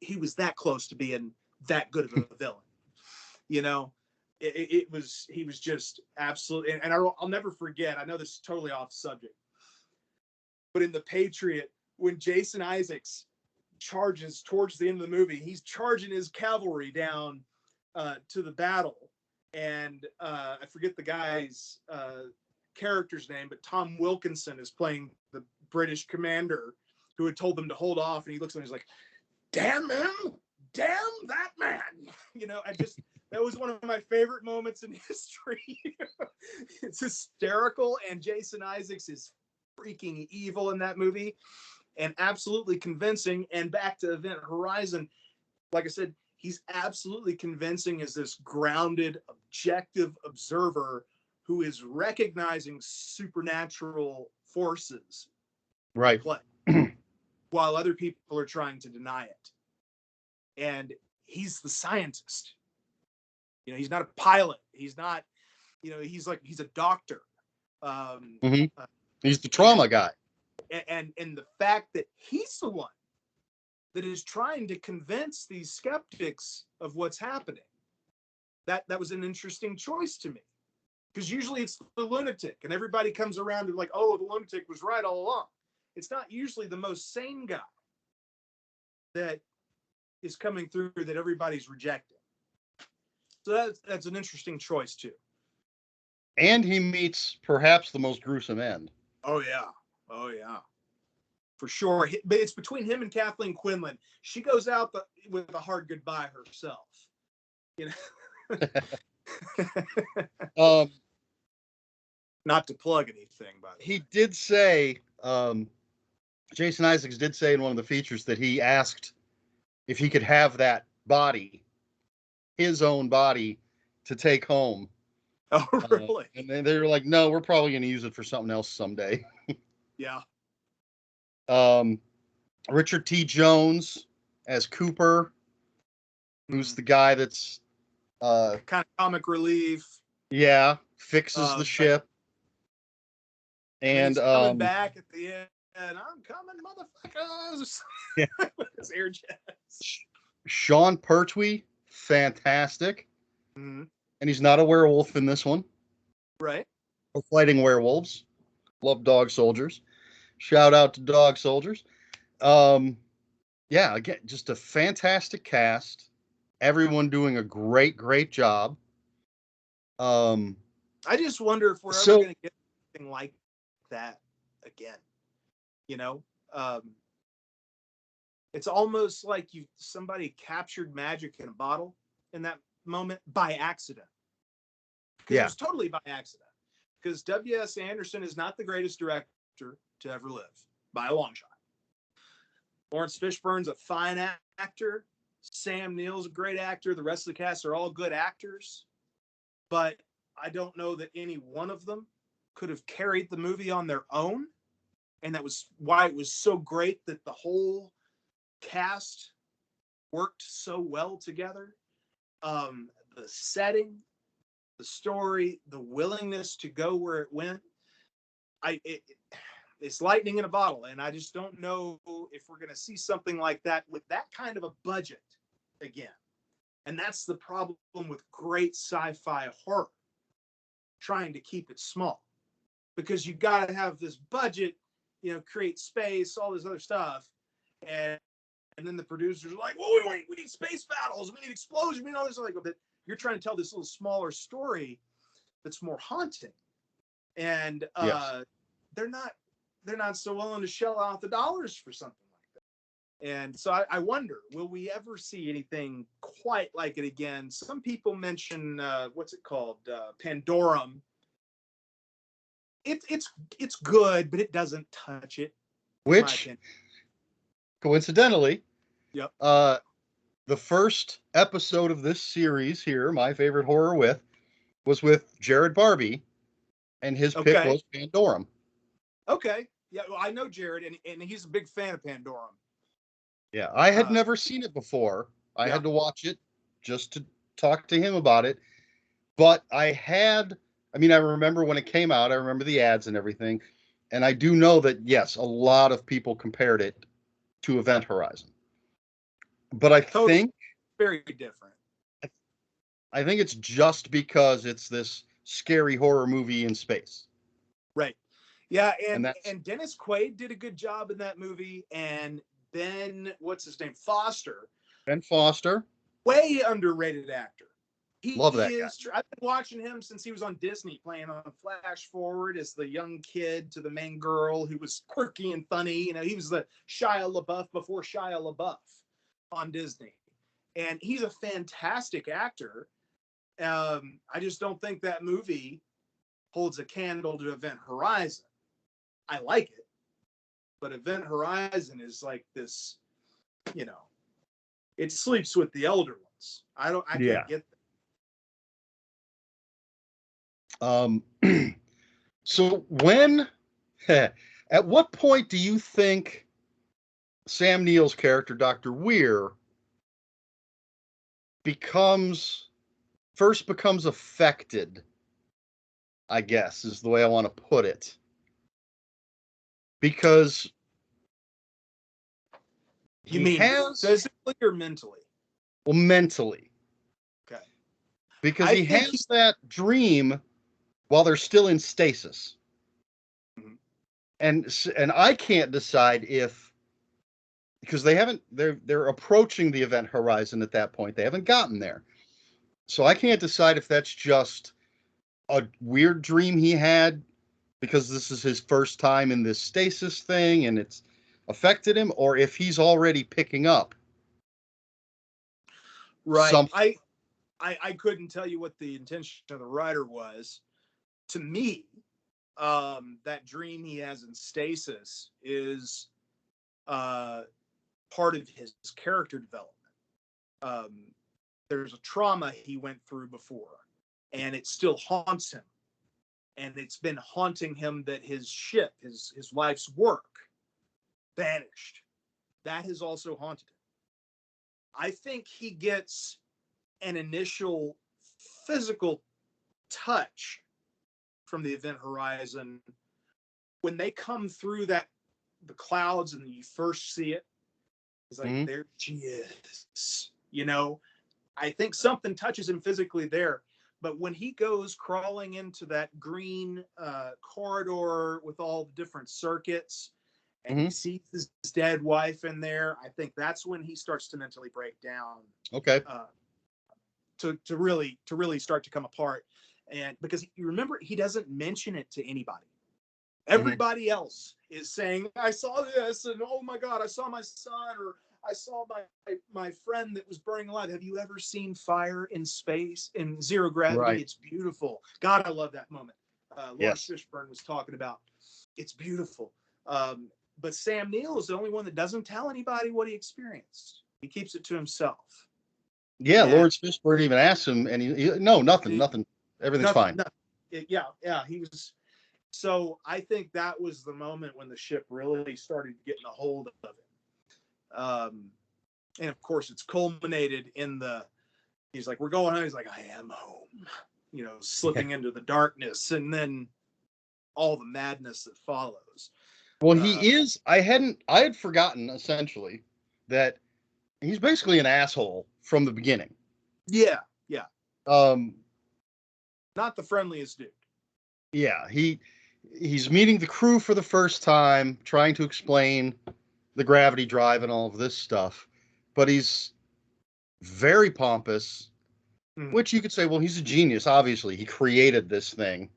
He was that close to being that good of a villain. You know, it was he was just absolutely. And I'll never forget. I know this is totally off subject, but in The Patriot, when Jason Isaacs charges towards the end of the movie, he's charging his cavalry down to the battle, and I forget the guy's character's name, but Tom Wilkinson is playing the British commander who had told them to hold off, and he looks at him and he's like, damn him, damn that man. You know, that was one of my favorite moments in history. It's hysterical, and Jason Isaacs is freaking evil in that movie and absolutely convincing. And back to Event Horizon, like I said, he's absolutely convincing as this grounded, objective observer who is recognizing supernatural forces Right. play while other people are trying to deny it. And he's the scientist. You know, he's not a pilot. He's not, you know, he's a doctor. He's the trauma guy. And the fact that he's the one that is trying to convince these skeptics of what's happening, that was an interesting choice to me. Because usually it's the lunatic, and everybody comes around and like, oh, the lunatic was right all along. It's not usually the most sane guy that is coming through that everybody's rejecting. So that's an interesting choice too. And he meets perhaps the most gruesome end. Oh yeah, for sure. But it's between him and Kathleen Quinlan. She goes out with a hard goodbye herself. You know. Not to plug anything, by the way. He did say, Jason Isaacs did say in one of the features that he asked if he could have that body, his own body, to take home. Oh, really? And they were like, no, we're probably going to use it for something else someday. Yeah. Richard T. Jones as Cooper, who's the guy that's kind of comic relief. Yeah, fixes the ship. And coming back at the end, and I'm coming, motherfuckers. Yeah. With his air jets. Sean Pertwee, fantastic. Mm-hmm. And he's not a werewolf in this one. Right. We're fighting werewolves. Love dog soldiers. Shout out to dog soldiers. Yeah, again, just a fantastic cast. Everyone doing a great, great job. I just wonder if we're ever going to get something like that again. You know, it's almost like somebody captured magic in a bottle in that moment by accident. Because it was totally by accident. Because W.S. Anderson is not the greatest director to ever live by a long shot. Lawrence Fishburne's a fine actor. Sam Neill's a great actor. The rest of the cast are all good actors. But I don't know that any one of them could have carried the movie on their own. And that was why it was so great that the whole cast worked so well together. The setting, the story, the willingness to go where it went. It's lightning in a bottle. And I just don't know if we're going to see something like that with that kind of a budget again. And that's the problem with great sci-fi horror, trying to keep it small, because you got to have this budget, you know, create space, all this other stuff. And then the producers are like, well, we need space battles, we need explosions, we need all this. Like, but you're trying to tell this little smaller story that's more haunting. And they're not so willing to shell out the dollars for something like that. And so I wonder, will we ever see anything quite like it again? Some people mention what's it called, Pandorum. It's good, but it doesn't touch it. Which, coincidentally, yep. The first episode of this series here, My Favorite Horror was with Jared Barbie, and his pick was Pandorum. Okay. Yeah, well, I know Jared, and he's a big fan of Pandorum. Yeah, I had never seen it before. I had to watch it just to talk to him about it. But I mean, I remember when it came out, I remember the ads and everything. And I do know that, yes, a lot of people compared it to Event Horizon. But Totally very different. I think it's just because it's this scary horror movie in space. Right. Yeah, And that's and Dennis Quaid did a good job in that movie, and Ben, what's his name, Foster, Ben Foster. way underrated actor. He Love that guy. is. I've been watching him since he was on Disney, playing on Flash Forward as the young kid to the main girl who was quirky and funny. You know, he was the Shia LaBeouf before Shia LaBeouf on Disney, and he's a fantastic actor. I just don't think that movie holds a candle to Event Horizon. I like it, but Event Horizon is like this, you know, it sleeps with the elder ones. I Yeah. can't get Um, so at what point do you think Sam Neill's character, Dr. Weir, first becomes affected, I guess, is the way I want to put it. Because You he mean has, physically or mentally? well, mentally, Okay. because I he think has that dream while they're still in stasis. Mhm. And I can't decide if, because they're approaching the event horizon at that point. They haven't gotten there. So I can't decide if that's just a weird dream he had because this is his first time in this stasis thing and it's affected him, or if he's already picking up right. some. I couldn't tell you what the intention of the writer was. To me, that dream he has in stasis is uh, part of his character development. Um, there's a trauma he went through before, and it still haunts him. And it's been haunting him that his ship, his life's work, vanished. That has also haunted him. I think he gets an initial physical touch from the event horizon when they come through the clouds and you first see it. It's like, Mhm. there she is. You know, I think something touches him physically there. But when he goes crawling into that green corridor with all the different circuits and he Mhm. sees his dead wife in there, I think that's when he starts to mentally break down, Okay. uh, to really start to come apart. And because you remember, he doesn't mention it to anybody. Mhm. Everybody else is saying, I saw this, and oh my God, I saw my son, or I saw my friend that was burning alive. Have you ever seen fire in space in zero gravity? Right. It's beautiful. God, I love that moment. Lawrence Yes. Fishburne was talking about it's beautiful. But Sam Neill is the only one that doesn't tell anybody what he experienced. He keeps it to himself. Yeah. And Lawrence Fishburne even asked him, and no, nothing, he, nothing. Everything's nothing, fine. nothing. Yeah, he was. So I think that was the moment when the ship really started getting a hold of it. And of course, it's culminated in he's like, we're going home. He's like, I am home, slipping into the darkness, and then all the madness that follows. Well, Uh, I had forgotten essentially that he's basically an asshole from the beginning. yeah, yeah. Um, Not the friendliest dude. yeah, he's meeting the crew for the first time, trying to explain the gravity drive and all of this stuff, but he's very pompous, Mm, which you could say, well, he's a genius. Obviously, he created this thing,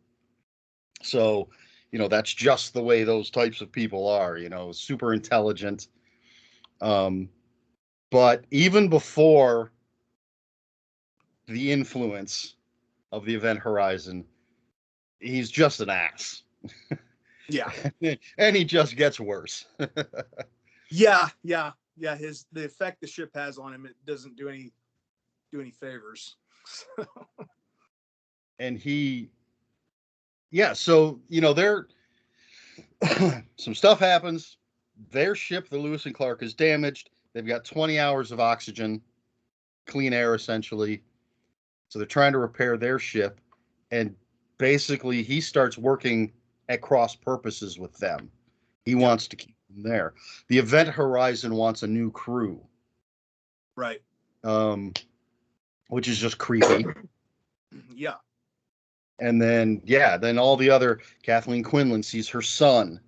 so that's just the way those types of people are. Super intelligent. Um, but even before the influence of the event horizon, he's just an ass. yeah, And he just gets worse. yeah. The effect the ship has on him, it doesn't do any favors. And yeah, so there some stuff happens. Their ship, the Lewis and Clark, is damaged. They've got 20 hours of oxygen, clean air essentially. So they're trying to repair their ship, and basically he starts working at cross purposes with them. He Yep. wants to keep them there. The Event Horizon wants a new crew, Right. um, which is just creepy. Yeah. And then, then all the other, Kathleen Quinlan sees her son,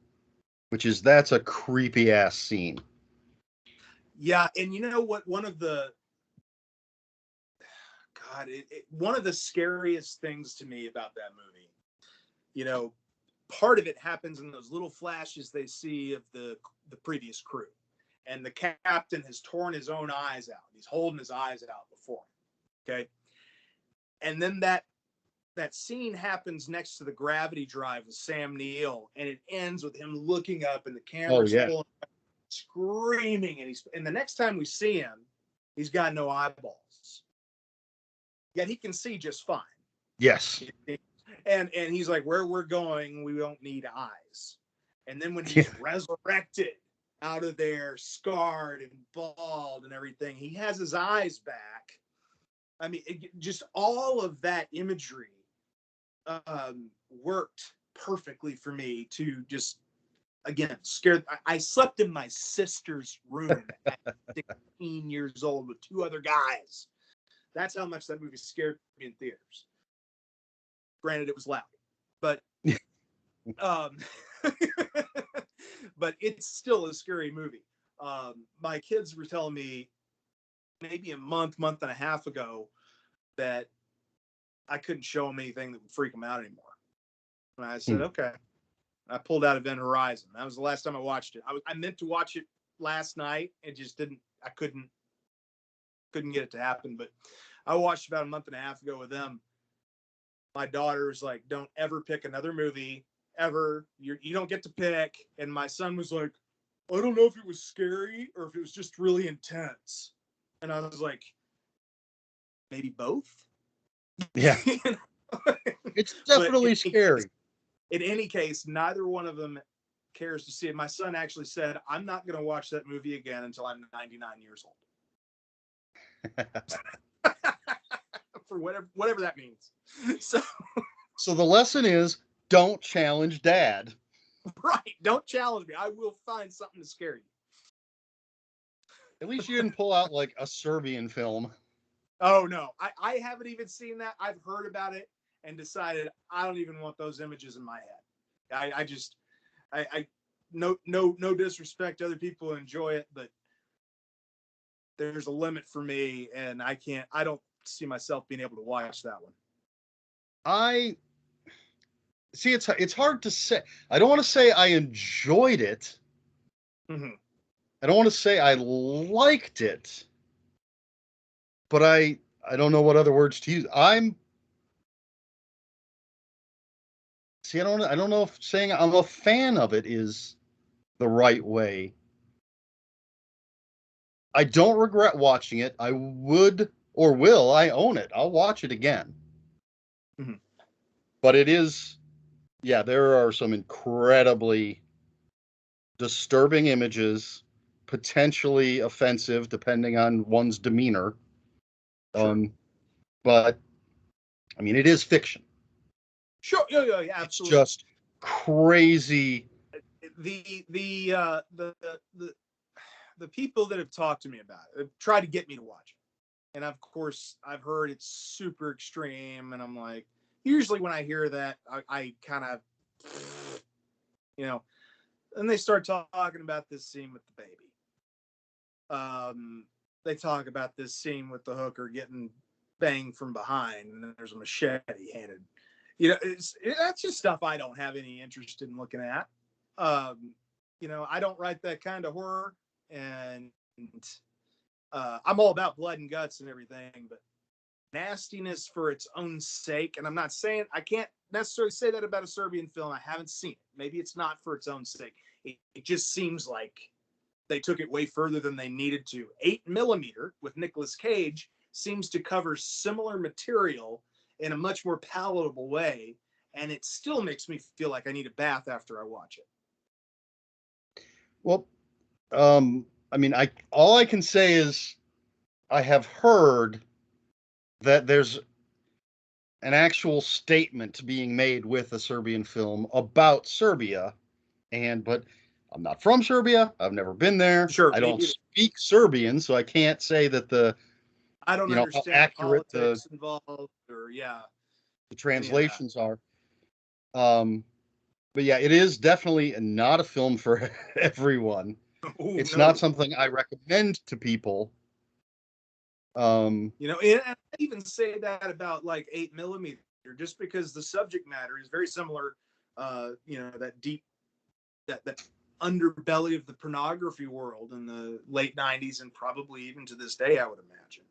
that's a creepy ass scene. Yeah. And you know what? One of the, one of the scariest things to me about that movie, you know, part of it happens in those little flashes they see of the previous crew. And the captain has torn his own eyes out. He's holding his eyes out before him. Okay. And then that scene happens next to the gravity drive with Sam Neill, and it ends with him looking up and the camera's pulling, screaming, and the next time we see him, he's got no eyeballs. Yet he can see just fine. Yes. And he's like, where we're going, we don't need eyes. And then when he's resurrected out of there, scarred and bald and everything, he has his eyes back. I mean, just all of that imagery worked perfectly for me to just, again, scared. I slept in my sister's room at 16 years old with two other guys. That's how much that movie scared me in theaters. Granted, it was loud, but but it's still a scary movie. My kids were telling me maybe a month and a half ago that I couldn't show them anything that would freak them out anymore. And I said, okay. I pulled out Event Horizon. That was the last time I watched it. I meant to watch it last night. It just didn't. I couldn't get it to happen. But I watched about a month and a half ago with them. My daughter was like, "Don't ever pick another movie ever. You don't get to pick." And my son was like, "I don't know if it was scary or if it was just really intense." And I was like, "Maybe both." Yeah. It's definitely scary. In any case, neither one of them cares to see it. My son actually said, "I'm not going to watch that movie again until I'm 99 years old." For whatever that means. So the lesson is, don't challenge Dad. Right. Don't challenge me. I will find something to scare you. At least you didn't pull out like a Serbian film. Oh no, I haven't even seen that. I've heard about it and decided I don't even want those images in my head. I no disrespect to other people who enjoy it, but there's a limit for me, and I don't see myself being able to watch that one. I see. It's hard to say. I don't want to say I enjoyed it. Mm-hmm. I don't want to say I liked it, but I don't know what other words to use. I don't know if saying I'm a fan of it is the right way. I don't regret watching it. I would or will. I own it. I'll watch it again. Mm-hmm. But it is, there are some incredibly disturbing images, potentially offensive depending on one's demeanor. Sure. But I mean, it is fiction. Sure. Yeah, absolutely. It's just crazy. The people that have talked to me about it have tried to get me to watch it, and of course I've heard it's super extreme, and I'm like, usually when I hear that, I kind of, and they start talking about this scene with the baby. They talk about this scene with the hooker getting banged from behind, and then there's a machete handed. That's just stuff I don't have any interest in looking at. I don't write that kind of horror, and I'm all about blood and guts and everything, but nastiness for its own sake. And I'm not saying, I can't necessarily say that about a Serbian film. I haven't seen it. Maybe it's not for its own sake. It just seems like they took it way further than they needed to. 8mm with Nicolas Cage seems to cover similar material in a much more palatable way, and it still makes me feel like I need a bath after I watch it. Well, I mean, all I can say is I have heard that there's an actual statement being made with a Serbian film about Serbia. But I'm not from Serbia. I've never been there. Sure, I me don't either. speak Serbian, so I can't say that I don't how understand the accurate politics involved, or the any of that. translations are. Um, but yeah, it is definitely not a film for everyone. Oh It's not no. something I recommend to people. Um, And I even say that about like 8 millimeter, just because the subject matter is very similar. That deep, that underbelly of the pornography world in the late '90s and probably even to this day, I would imagine.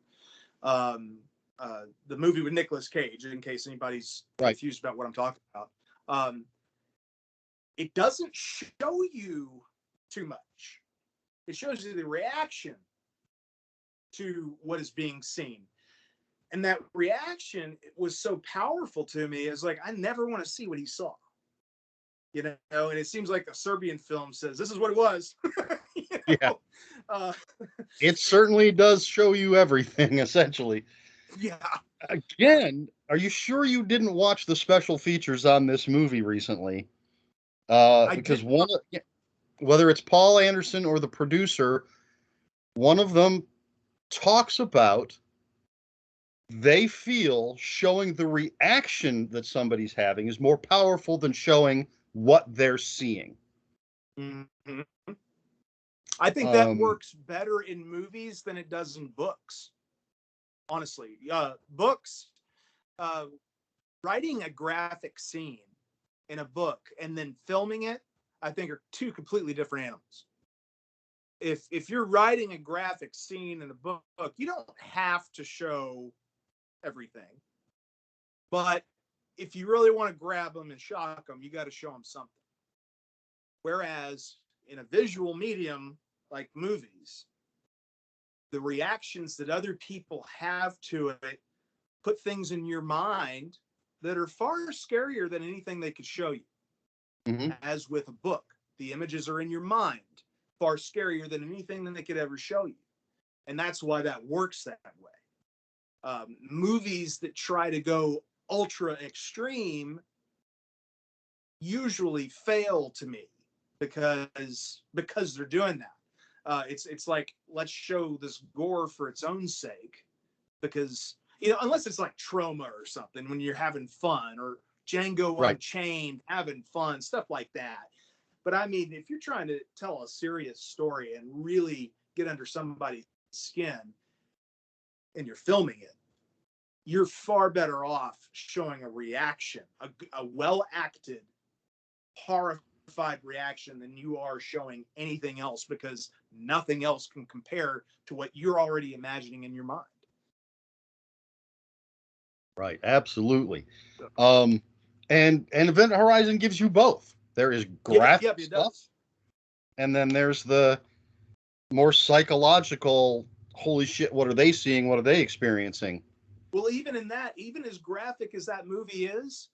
The movie with Nicolas Cage, in case anybody's right. confused about what I'm talking about, um, it doesn't show you too much. It shows you the reaction to what is being seen. And that reaction was so powerful to me. It's like, I never want to see what he saw. And it seems like a Serbian film says, this is what it was. you Yeah. know? Uh, It certainly does show you everything, essentially. yeah. Again, are you sure you didn't watch the special features on this movie recently? I Because did. whether it's Paul Anderson or the producer, one of them talks about they feel showing the reaction that somebody's having is more powerful than showing what they're seeing. Mm-hmm. I think that Um, works better in movies than it does in books. Honestly, books, uh, writing a graphic scene in a book and then filming it, I think are two completely different animals. If you're writing a graphic scene in a book, you don't have to show everything. But if you really want to grab them and shock them, you got to show them something. Whereas in a visual medium like movies, the reactions that other people have to it put things in your mind that are far scarier than anything they could show you. mhm. As with a book, the images are in your mind, far scarier than anything that they could ever show you. And that's why that works that way. Movies that try to go ultra extreme usually fail to me because they're doing that. It's like, let's show this gore for its own sake, because unless it's like Trauma or something, when you're having fun, or Django Right. Unchained, having fun, stuff like that. But I mean, if you're trying to tell a serious story and really get under somebody's skin and you're filming it, you're far better off showing a reaction, a well acted, horrified reaction, than you are showing anything else, because nothing else can compare to what you're already imagining in your mind. Right. Absolutely. Um, and Event Horizon gives you both. There is Yep, graphic yep, it stuff, does. and then there's the more psychological. Holy shit! What are they seeing? What are they experiencing? Well, even in that, even as graphic as that movie is,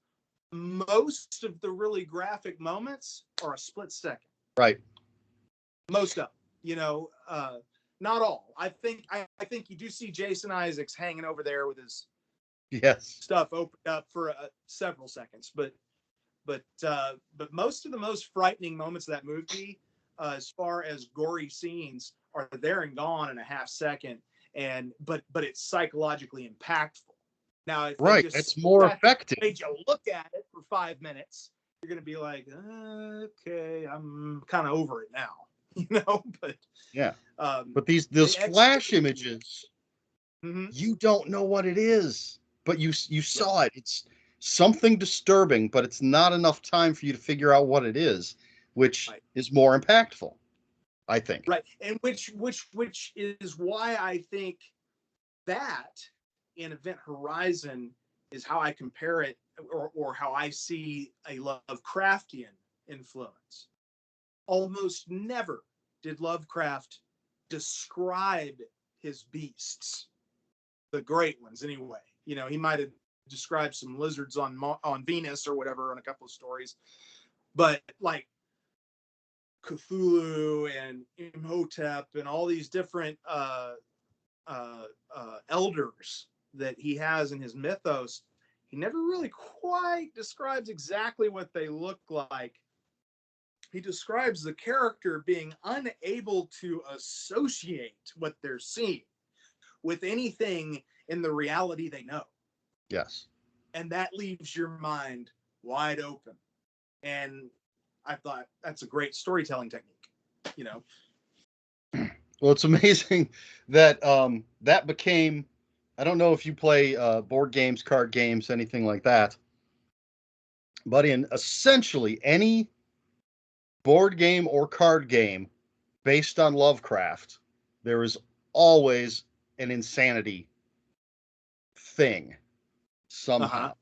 most of the really graphic moments are a split second. Right. Most of them, not all. I think you do see Jason Isaacs hanging over there with his Yes. stuff opened up for several seconds, but most of the most frightening moments of that movie, as far as gory scenes, are there and gone in a half second, and but it's psychologically impactful. Now, if they Right. just It's more sat effective. made you look at it for 5 minutes, you're gonna be like, okay, I'm kind of over it now, But Yeah. um, But these they flash execute. images, Mm-hmm. you don't know what it is, but you Yep. saw it. It's something disturbing, but it's not enough time for you to figure out what it is, which Right. is more impactful, I think. Right. And which is why I think that in Event Horizon is how I compare it, or how I see a Lovecraftian influence. Almost never did Lovecraft describe his beasts, the great ones anyway. He might have described some lizards on Venus or whatever in a couple of stories, but like Cthulhu and Imhotep and all these different elders that he has in his mythos, he never really quite describes exactly what they look like. He describes the character being unable to associate what they're seeing with anything in the reality they know. Yes. And that leaves your mind wide open. And I thought that's a great storytelling technique, you know. Well, it's amazing that that became. I don't know if you play board games, card games, anything like that, but in essentially any board game or card game based on Lovecraft, there is always an insanity thing Uh-huh. somehow.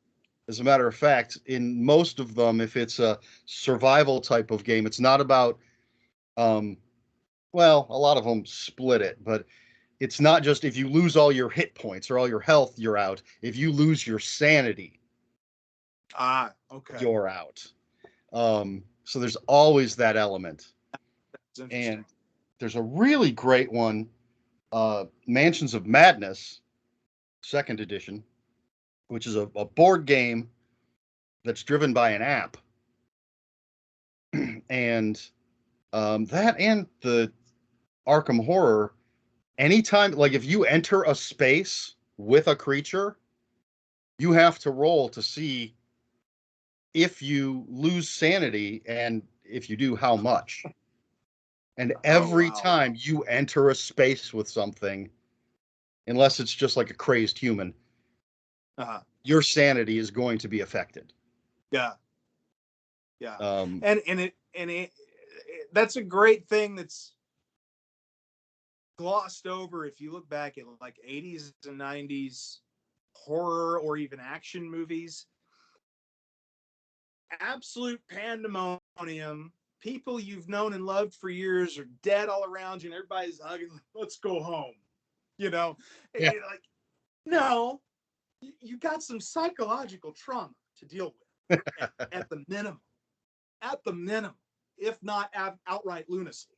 As a matter of fact, in most of them, if it's a survival type of game, it's not about, um, well, a lot of them split it, but it's not just if you lose all your hit points or all your health, you're out. If you lose your sanity, Ah, okay. you're out. So there's always that element. That's interesting. And there's a really great one, Mansions of Madness, second edition, which is a board game that's driven by an app. And that and the Arkham Horror, anytime, like if you enter a space with a creature, you have to roll to see if you lose sanity, and if you do, how much. And Oh, every wow. time you enter a space with something, unless it's just like a crazed human, Uh-huh. your sanity is going to be affected. Yeah. Yeah. Um, And that's a great thing that's glossed over if you look back at like 80s and 90s horror or even action movies. Absolute pandemonium. People you've known and loved for years are dead all around you, and everybody's hugging. Let's go home. You know, yeah, like no, you got some psychological trauma to deal with at the minimum. At the minimum, if not outright lunacy.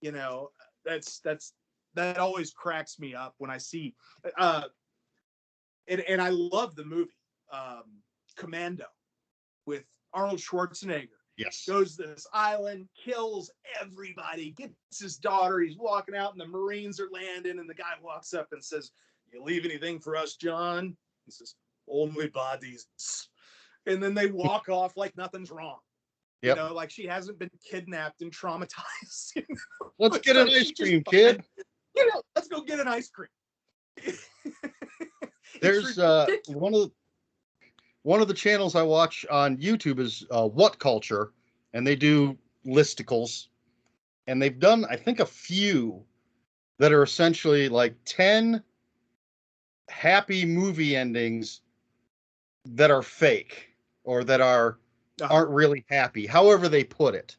You know, that always cracks me up when I see. Uh, and I love the movie Commando with Arnold Schwarzenegger. yes, Goes to this island, kills everybody, gets his daughter. He's walking out, and the Marines are landing. And the guy walks up and says, "You leave anything for us, John?" He says, "Only bodies." And then they walk off like nothing's wrong. You yep. know, like she hasn't been kidnapped and traumatized. You Let's know? get an So ice she's just cream, fine. kid. You know, let's go get an ice cream. It's There's ridiculous. one of the channels I watch on YouTube is What Culture, and they do listicles, and they've done, I think, a few that are essentially like 10 happy movie endings that are fake or that aren't really happy, however they put it.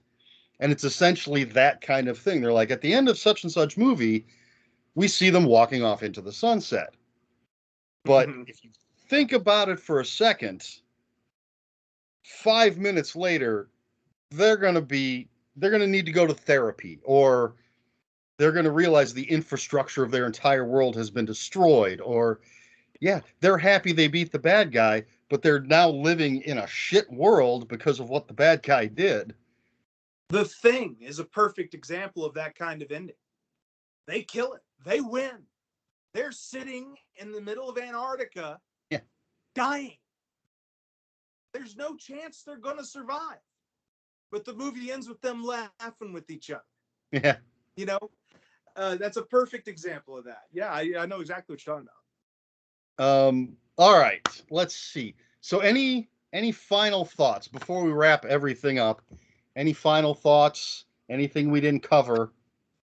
And it's essentially that kind of thing. They're like, at the end of such and such movie, we see them walking off into the sunset. But Mhm. if you think about it for a second, 5 minutes later, they're going to be they're going to need to go to therapy, or they're going to realize the infrastructure of their entire world has been destroyed, or yeah, they're happy they beat the bad guy, but they're now living in a shit world because of what the bad guy did. The Thing is a perfect example of that kind of ending. They kill it. They win. They're sitting in the middle of Antarctica Yeah. dying. There's no chance they're going to survive. But the movie ends with them laughing with each other. Yeah. You know, that's a perfect example of that. Yeah, I know exactly what you're talking All right, let's see. So any final thoughts before we wrap everything up? Any final thoughts? Anything we didn't cover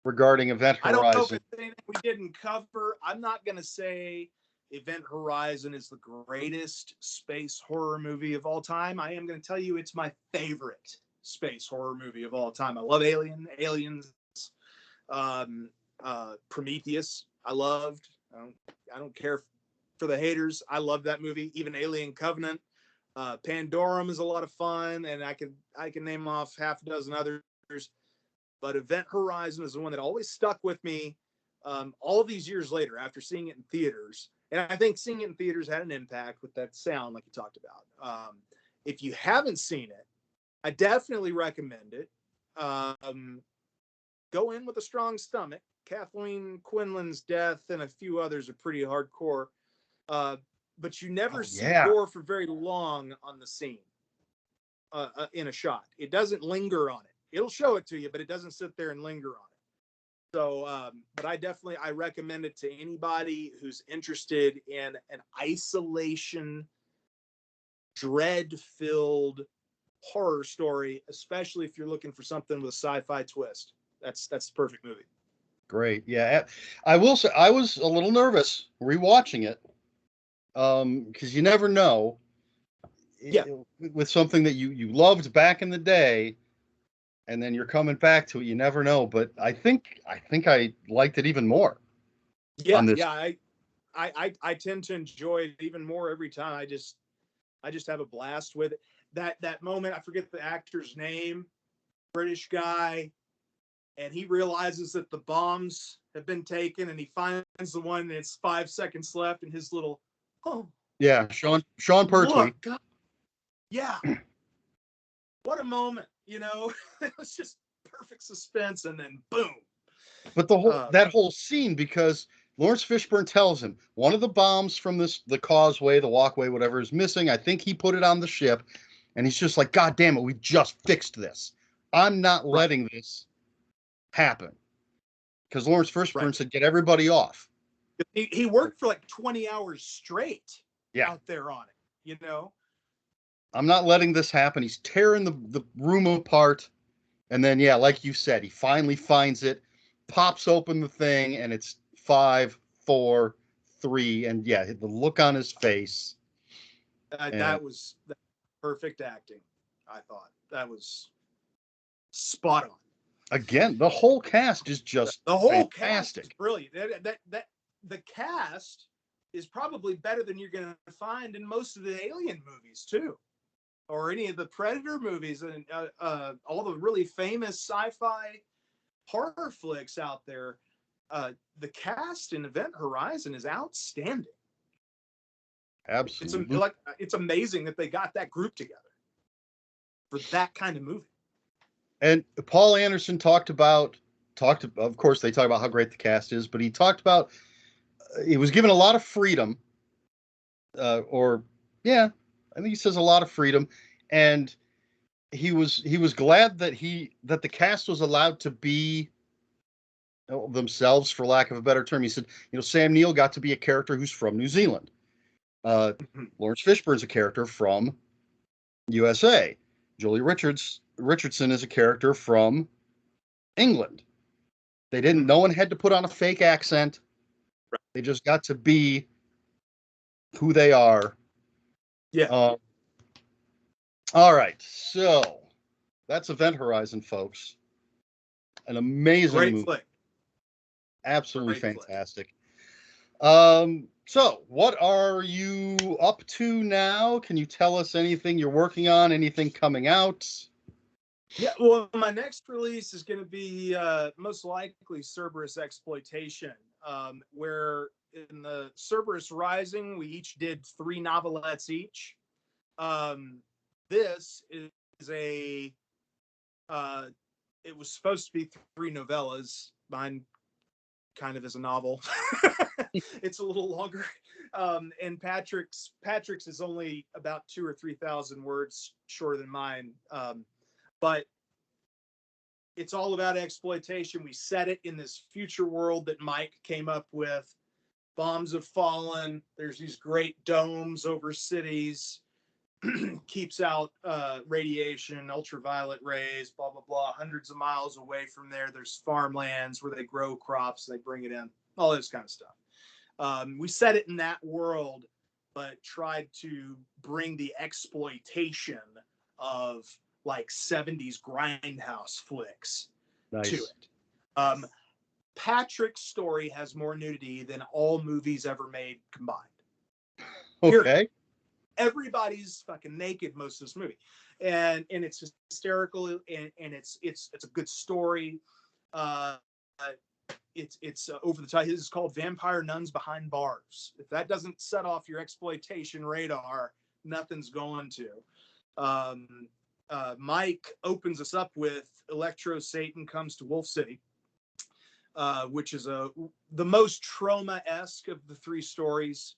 regarding Event I don't know if Horizon? it's anything we didn't cover. I'm not going to say Event Horizon is the greatest space horror movie of all time. I am going to tell you it's my favorite space horror movie of all time. I love Aliens, um, Prometheus. I loved. I don't care for the haters. I love that movie. Even Alien Covenant. Pandorum is a lot of fun, and I can name off half a dozen others. But Event Horizon is the one that always stuck with me. all these years later, after seeing it in theaters, and I think seeing it in theaters had an impact with that sound, like you talked about. If you haven't seen it, I definitely recommend it. Go in with a strong stomach. Kathleen Quinlan's death and a few others are pretty hardcore, but you never Oh see yeah, gore for very long on the scene in a shot. It doesn't linger on it. It'll show it to you, but it doesn't sit there and linger on it. So, but I recommend it to anybody who's interested in an isolation, dread-filled horror story, especially if you're looking for something with a sci-fi twist. That's the perfect movie. great. Yeah, I will say I was a little nervous rewatching it, because you never know Yeah, with something that you loved back in the day, and then you're coming back to it. You never know, but I think I liked it even more yeah, on this. yeah. I tend to enjoy it even more every time. I just have a blast with it. That moment, I forget the actor's name, British guy, and he realizes that the bombs have been taken, and he finds the one, and it's 5 seconds left, and his little, oh, Yeah, Sean Pertwee. look, yeah, what a moment, you know. It was just perfect suspense, and then boom. But the whole Uh, that whole scene, because Lawrence Fishburne tells him one of the bombs from the causeway, the walkway, whatever is missing. I think he put it on the ship, and he's just like, God damn it, we just fixed this. I'm not right, letting this happen. Because Lawrence right. Fishburne said, get everybody off. He worked for like 20 hours straight Yeah, out there on it, you know. I'm not letting this happen. He's tearing the room apart. And then, yeah, like you said, he finally finds it, pops open the thing, and it's 5, 4, 3. And yeah, the look on his face. And That perfect acting. I thought that was spot on. again, the whole cast is just The whole cast is fantastic. brilliant. That the cast is probably better than you're going to find in most of the Alien movies too, or any of the Predator movies, and all the really famous sci-fi horror flicks out there. The cast in Event Horizon is outstanding. It's Absolutely. like it's amazing that they got that group together for that kind of movie. And Paul Anderson of course, they talk about how great the cast is, but he talked about he was given a lot of freedom, or yeah, I think he says a lot of freedom, and he was glad that the cast was allowed to be themselves, for lack of a better term. He said, Sam Neill got to be a character who's from New Zealand. Lawrence Fishburne's a character from USA. Jolie Richardson is a character from England. They didn't. No one had to put on a fake accent. They just got to be who they are. Yeah, Uh, all right, so that's Event Horizon, folks. An amazing great movie, flick. absolutely Great flick. fantastic. So what are you up to now? Can you tell us anything you're working on? Anything coming out? Yeah, well, my next release is going to be most likely Cerberus Exploitation, where in the Cerberus Rising, we each did 3 novelettes each. This is it was supposed to be 3 novellas. Mine kind of is a novel. It's a little longer. And Patrick's is only about 2 or 3,000 words shorter than mine. But it's all about exploitation. We set it in this future world that Mike came up with. Bombs have fallen. There's these great domes over cities, keeps out radiation, ultraviolet rays, blah, blah, blah. Hundreds of miles away from there, there's farmlands where they grow crops, they bring it in, all this kind of stuff. We set it in that world, but tried to bring the exploitation of like 70s grindhouse flicks to Nice. it. Patrick's story has more nudity than all movies ever made combined. Period. Okay. Everybody's fucking naked most of this movie, and it's hysterical, and it's a good story. it's over the top. This is called Vampire Nuns Behind Bars. If that doesn't set off your exploitation radar, nothing's going to. Mike opens us up with Electro Satan Comes to Wolf City, which is the most trauma-esque of the three stories.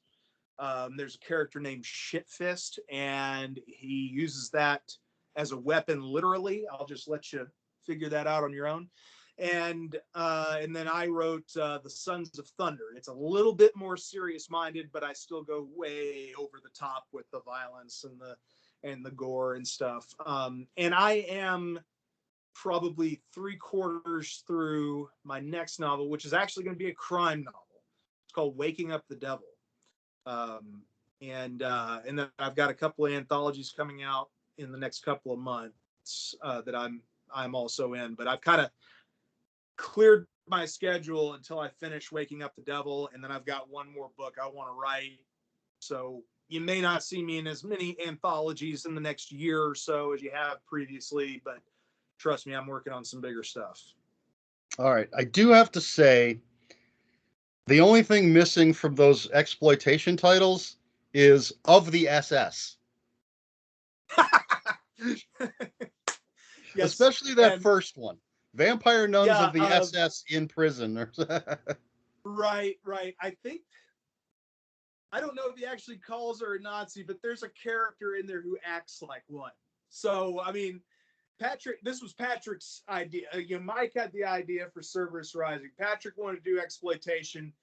There's a character named Shitfist, and he uses that as a weapon literally. I'll just let you figure that out on your own. And then I wrote The Sons of Thunder. It's a little bit more serious-minded, but I still go way over the top with the violence and the gore and stuff. And I am probably 3/4 through my next novel, which is actually going to be a crime novel. It's called Waking Up the Devil. And then I've got a couple of anthologies coming out in the next couple of months that I'm also in. But I've kind of cleared my schedule until I finish Waking Up the Devil, and then I've got one more book I want to write. So you may not see me in as many anthologies in the next year or so as you have previously, but trust me, I'm working on some bigger stuff. All right. I do have to say, the only thing missing from those exploitation titles is Of the SS. Yes, especially that first one. Vampire Nuns of the SS in prison. Right. I don't know if he actually calls her a Nazi, but there's a character in there who acts like one. So, I mean, this was Patrick's idea. Mike had the idea for Cerberus Rising. Patrick wanted to do exploitation.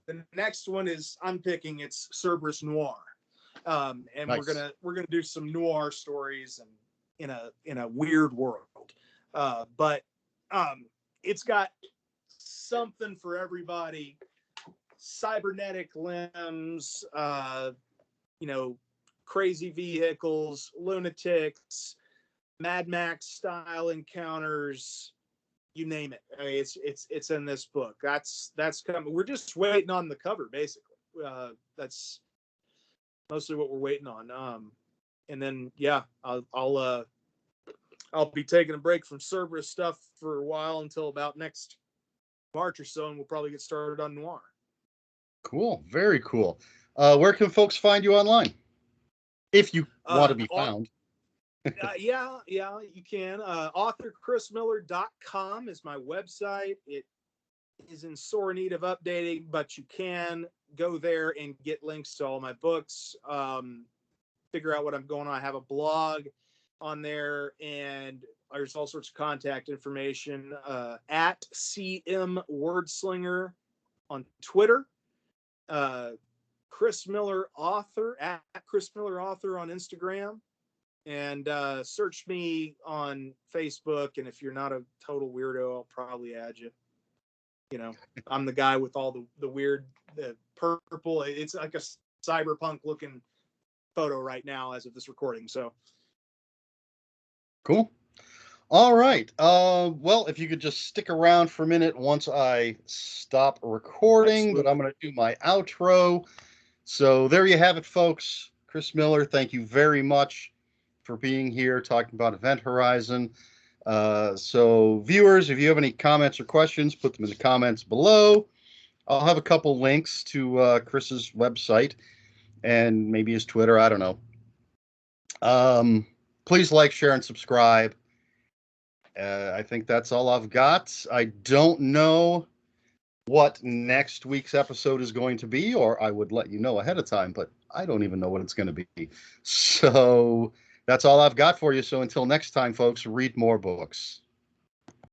The next one it's Cerberus Noir. And nice. we're gonna do some noir stories and in a weird world. But it's got something for everybody. Cybernetic limbs, crazy vehicles, lunatics, Mad Max style encounters, you name it. I mean, it's in this book. That's coming. We're just waiting on the cover, basically. That's mostly what we're waiting on. And then I'll be taking a break from Cerberus stuff for a while until about next March or so, and we'll probably get started on noir. Cool, very cool. Where can folks find you online if you want to be found? Yeah, you can. AuthorChrisMiller.com is my website. It is in sore need of updating, but you can go there and get links to all my books. Figure out what I'm going on. I have a blog on there, and there's all sorts of contact information at CM Wordslinger on Twitter. Chris Miller Author at Chris Miller Author on Instagram. And search me on Facebook, and if you're not a total weirdo, I'll probably add you. I'm the guy with all the weird purple. It's like a cyberpunk looking photo right now as of this recording. So cool. All right. Well, if you could just stick around for a minute once I stop recording, Absolutely. But I'm going to do my outro. So there you have it, folks. Chris Miller, thank you very much for being here talking about Event Horizon. So viewers, if you have any comments or questions, put them in the comments below. I'll have a couple links to Chris's website and maybe his Twitter. I don't know. Please like, share, and subscribe. I think that's all I've got. I don't know what next week's episode is going to be, or I would let you know ahead of time, but I don't even know what it's going to be. So that's all I've got for you. So until next time, folks, read more books.